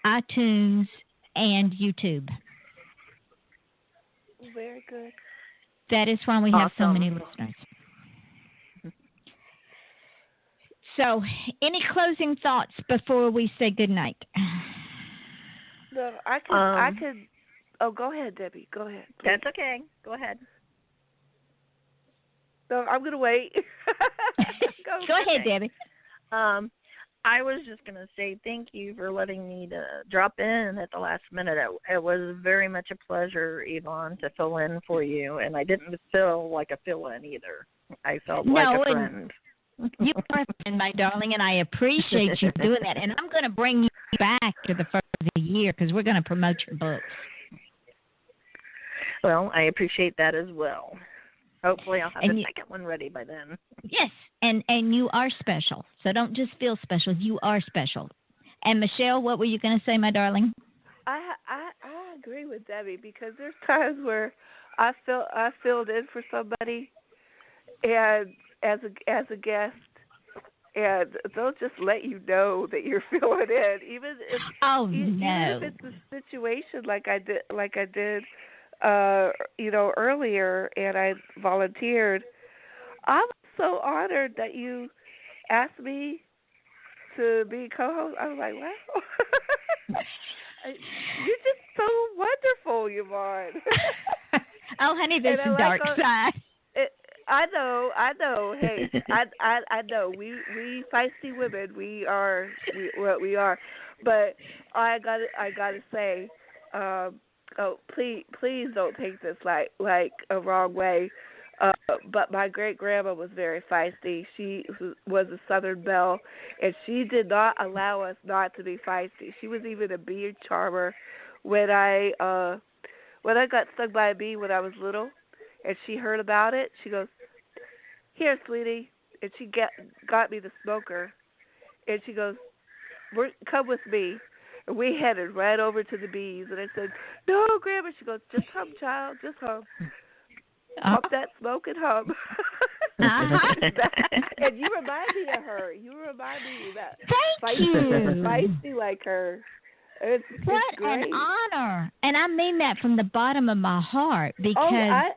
iTunes, and YouTube. Very good. That is why we have so many listeners. So, any closing thoughts before we say goodnight? No, I could. Oh, go ahead, Debbie. Go ahead. Please. That's okay. Go ahead. No, I'm gonna wait. Go ahead, Debbie. I was just going to say thank you for letting me to drop in at the last minute. It was very much a pleasure, Yvonne, to fill in for you, and I didn't feel like a fill-in either. I felt like a friend. You are a friend, my darling, and I appreciate you doing that. And I'm going to bring you back to the first of the year because we're going to promote your books. Well, I appreciate that as well. Hopefully I'll have the second one ready by then. Yes, and you are special. So don't just feel special. You are special. And, Michelle, what were you going to say, my darling? I agree with Debbie because there's times where I filled in for somebody and as a guest, and they'll just let you know that you're filling in, even if it's a situation like I did earlier, and I volunteered. I'm so honored that you asked me to be co-host. I was like, wow. You're just so wonderful, Yvonne. Oh, honey, there's a dark side. I know. Hey, I know. We feisty women. We are what we are. But I gotta say, please don't take this like a wrong way. But my great grandma was very feisty. She was a Southern belle, and she did not allow us not to be feisty. She was even a bee charmer. When I got stung by a bee when I was little, and she heard about it, she goes, "Here, sweetie," and she got me the smoker, and she goes, "Come with me." And we headed right over to the bees, and I said, "No, Grandma." She goes, "Just hum, child, just hum. Pump that smoke and hum." And you remind me of her. You remind me of that. Thank you. Feisty like her. It's what great. An honor. And I mean that from the bottom of my heart because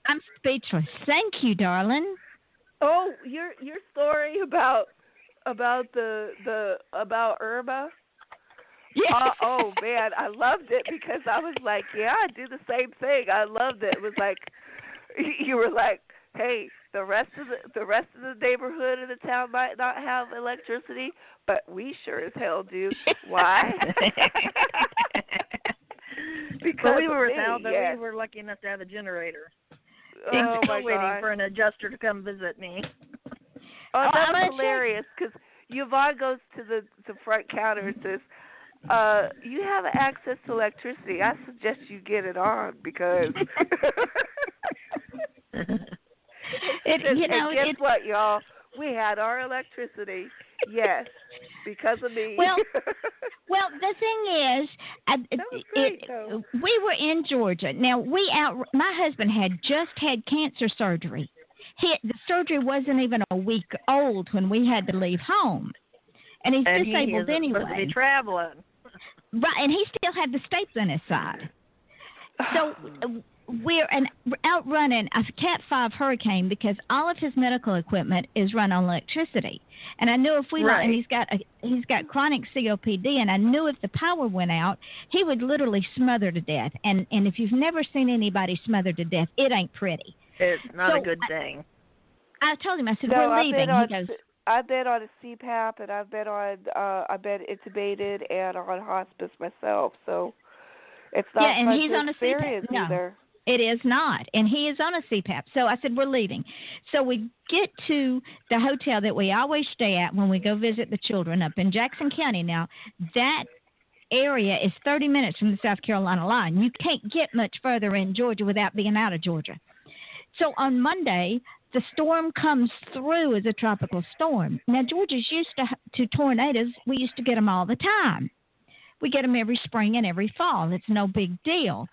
I'm speechless. Thank you, darling. Oh, your story about Irma. Yeah. Oh man, I loved it because I was like, yeah, I do the same thing. I loved it. It was like you were like, hey, the rest of the neighborhood in the town might not have electricity, but we sure as hell do. Why? Because we were we were lucky enough to have a generator. Oh my waiting God. for an adjuster to come visit me. Oh, that was hilarious because Yvonne goes to the front counter and says, "You have access to electricity. I suggest you get it on because." Guess what, y'all? We had our electricity. Yes, because of me. Well, the thing is, that was great, we were in Georgia. Now, my husband had just had cancer surgery. The surgery wasn't even a week old when we had to leave home. and he's and disabled he anyway. Supposed to be traveling. Right, and he still had the staples in his side. So we're out running a Cat 5 hurricane because all of his medical equipment is run on electricity. And I knew if we Right. and he's got chronic COPD, and I knew if the power went out, he would literally smother to death. And if you've never seen anybody smother to death, it ain't pretty. It's not a good thing. I told him, I said, No, we're leaving. He goes, I've been on a CPAP, and I've been intubated and on hospice myself, so it's not and fun he's to on a experience CPAP. No, either. it is not, and he is on a CPAP. So I said, we're leaving. So we get to the hotel that we always stay at when we go visit the children up in Jackson County. Now, that area is 30 minutes from the South Carolina line. You can't get much further in Georgia without being out of Georgia. So on Monday, the storm comes through as a tropical storm. Now, Georgia's used to tornadoes. We used to get them all the time. We get them every spring and every fall. It's no big deal.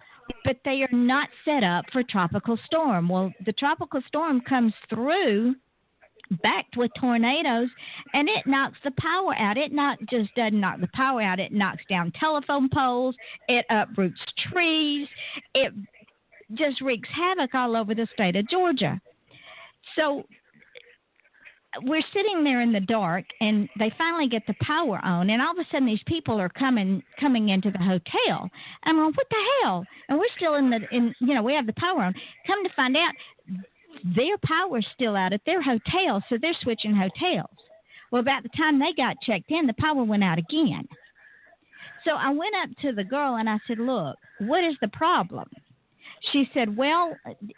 But they are not set up for tropical storm. Well, the tropical storm comes through backed with tornadoes, and it knocks the power out. It not just doesn't knock the power out. It knocks down telephone poles. It uproots trees. It just wreaks havoc all over the state of Georgia. So we're sitting there in the dark, and they finally get the power on, and all of a sudden these people are coming into the hotel. I'm going, what the hell? And we're still we have the power on. Come to find out, their power's still out at their hotel, so they're switching hotels. Well, about the time they got checked in, the power went out again. So I went up to the girl and I said, look, what is the problem? She said, well,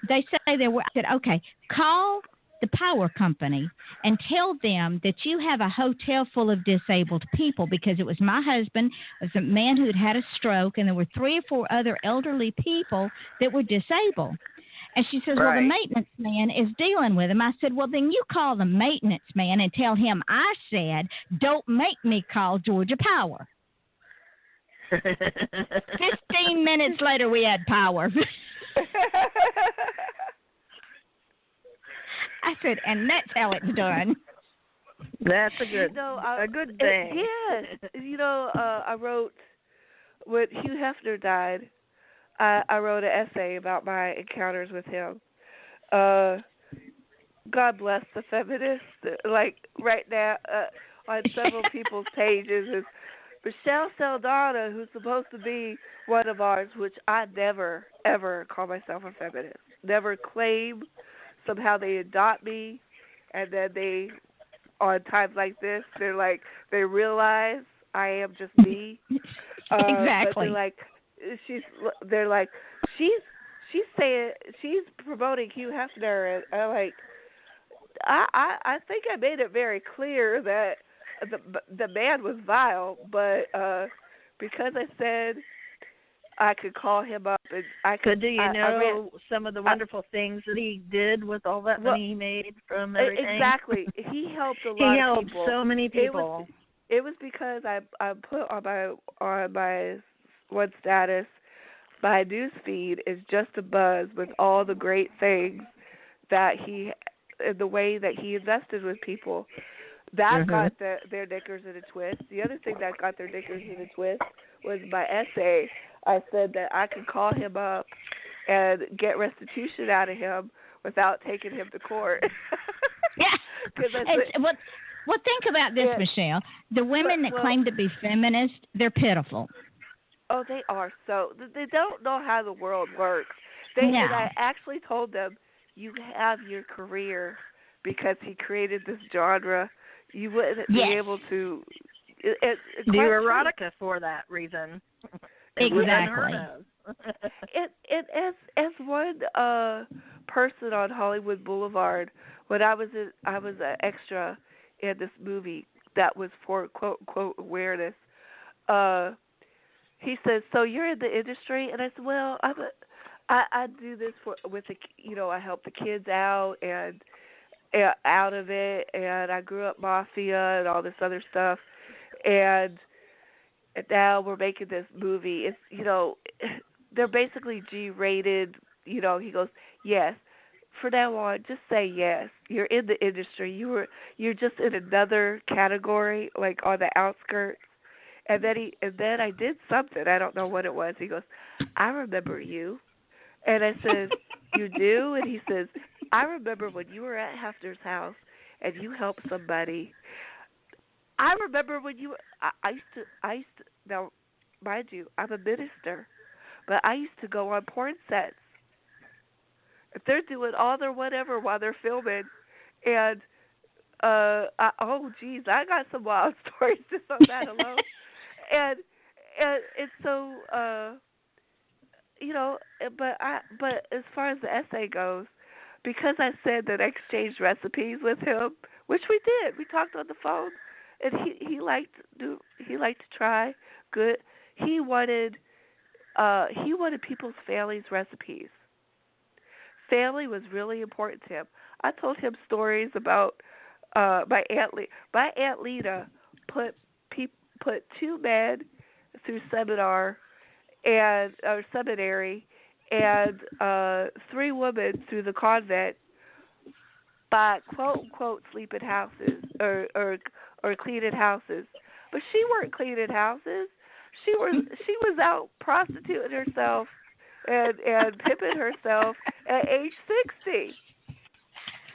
they say there were. I said, okay, call the power company and tell them that you have a hotel full of disabled people, because it was my husband, it was a man who had a stroke, and there were 3 or 4 other elderly people that were disabled. And she says, well, the maintenance man is dealing with him. I said, well, then you call the maintenance man and tell him I said, don't make me call Georgia Power. 15 minutes later, we had power. I said, and that's how it's done. That's a good thing. I wrote, when Hugh Hefner died, I wrote an essay about my encounters with him. God bless the feminists. Like right now, on several people's pages is Michelle Saldana, who's supposed to be one of ours, which I never, ever call myself a feminist. Never claim. Somehow they adopt me, and then they, on times like this, they realize I am just me. Exactly. But they're like, she's saying, she's promoting Hugh Hefner, and I'm like, I think I made it very clear that the man was vile, but because I said I could call him up and I could. So do you know some of the wonderful things that he did with all that money he made from everything? Exactly. He helped a lot of people. He helped so many people. It was because I put on my one status, my news feed is just a buzz with all the great things that the way that he invested with people. That got their knickers in a twist. The other thing that got their knickers in a twist was my essay. I said that I could call him up and get restitution out of him without taking him to court. Well, think about this, Michelle. The women that claim to be feminist, they're pitiful. Oh, they are. So they don't know how the world works. And I actually told them, you have your career because he created this genre. You wouldn't be able to do erotica for that reason. Exactly. As one person on Hollywood Boulevard, when I was an extra in this movie that was for quote unquote awareness. He says, "So you're in the industry?" And I said, "Well, I do this I help the kids out and out of it, and I grew up mafia and all this other stuff, and now we're making this movie. It's they're basically G-rated. He goes, yes, for now on, just say yes. You're in the industry. You're just in another category, like on the outskirts. And then I did something. I don't know what it was. He goes, I remember you. And I said, you do? And he says, I remember when you were at Hefner's house and you helped somebody. I remember when I used to, now, mind you, I'm a minister, but I used to go on porn sets. If they're doing all their whatever while they're filming, and, oh, geez, I got some wild stories just on that alone. And so, but as far as the essay goes, because I said that I exchanged recipes with him, which we did. We talked on the phone, and he liked to try good. He wanted people's families' recipes. Family was really important to him. I told him stories about my Aunt Lita. My Aunt Lita put two men through seminary and three women through the convent by quote unquote sleeping houses or cleaning houses. But she weren't cleaning houses. She was out prostituting herself and pimping herself at age 60.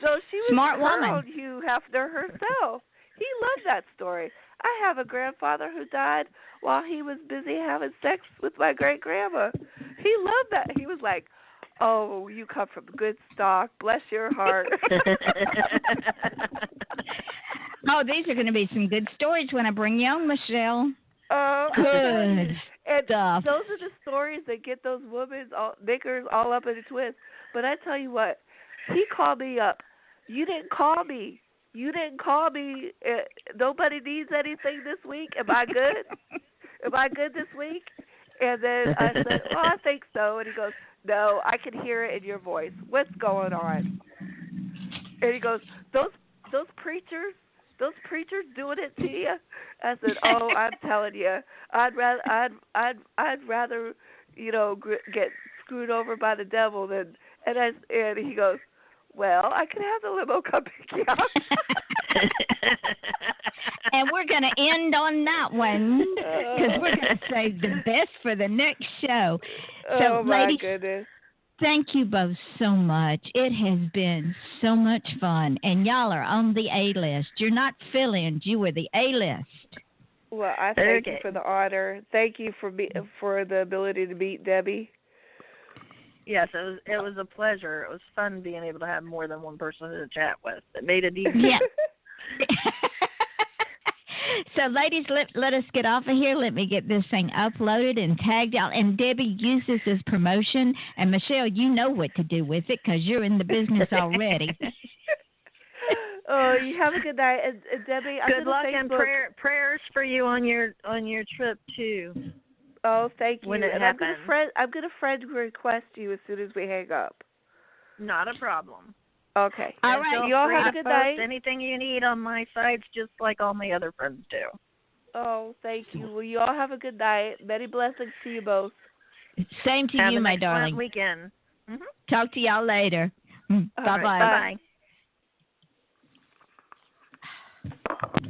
So she was smart woman. on Hugh Hefner herself. He loved that story. I have a grandfather who died while he was busy having sex with my great-grandma. He loved that. He was like, oh, you come from good stock. Bless your heart. Oh, these are going to be some good stories when I bring you on, Michelle. Good and stuff. Those are the stories that get those women, knickers, all up in a twist. But I tell you what, he called me up. You didn't call me. Nobody needs anything this week. Am I good? Am I good this week? And then I said, well, I think so. And he goes, no, I can hear it in your voice. What's going on? And he goes, those preachers doing it to you? I said, oh, I'm telling you, I'd rather get screwed over by the devil than. And he goes, well, I can have the limo come pick you up. And we're going to end on that one because we're going to save the best for the next show. So, oh, my ladies, goodness. Thank you both so much. It has been so much fun. And y'all are on the A-list. You're not fill-ins. You were the A-list. Well, I thank you for the honor. Thank you for the ability to meet Debbie. Yes, it was a pleasure. It was fun being able to have more than one person to chat with. It made it easier. Yeah. So, ladies, let us get off of here. Let me get this thing uploaded and tagged out. And, Debbie, use this as promotion. And, Michelle, you know what to do with it because you're in the business already. Oh, you have a good night. And Debbie, good luck and prayers for you on your trip, too. Oh, thank you. When it happens. I'm going to friend request you as soon as we hang up. Not a problem. Okay. All right. You all have a good night. Anything you need on my sites, just like all my other friends do. Oh, thank you. Well, you all have a good night. Many blessings to you both. Same to you, my darling. Weekend. Mm-hmm. Talk to y'all later. Bye-bye. Right, bye-bye.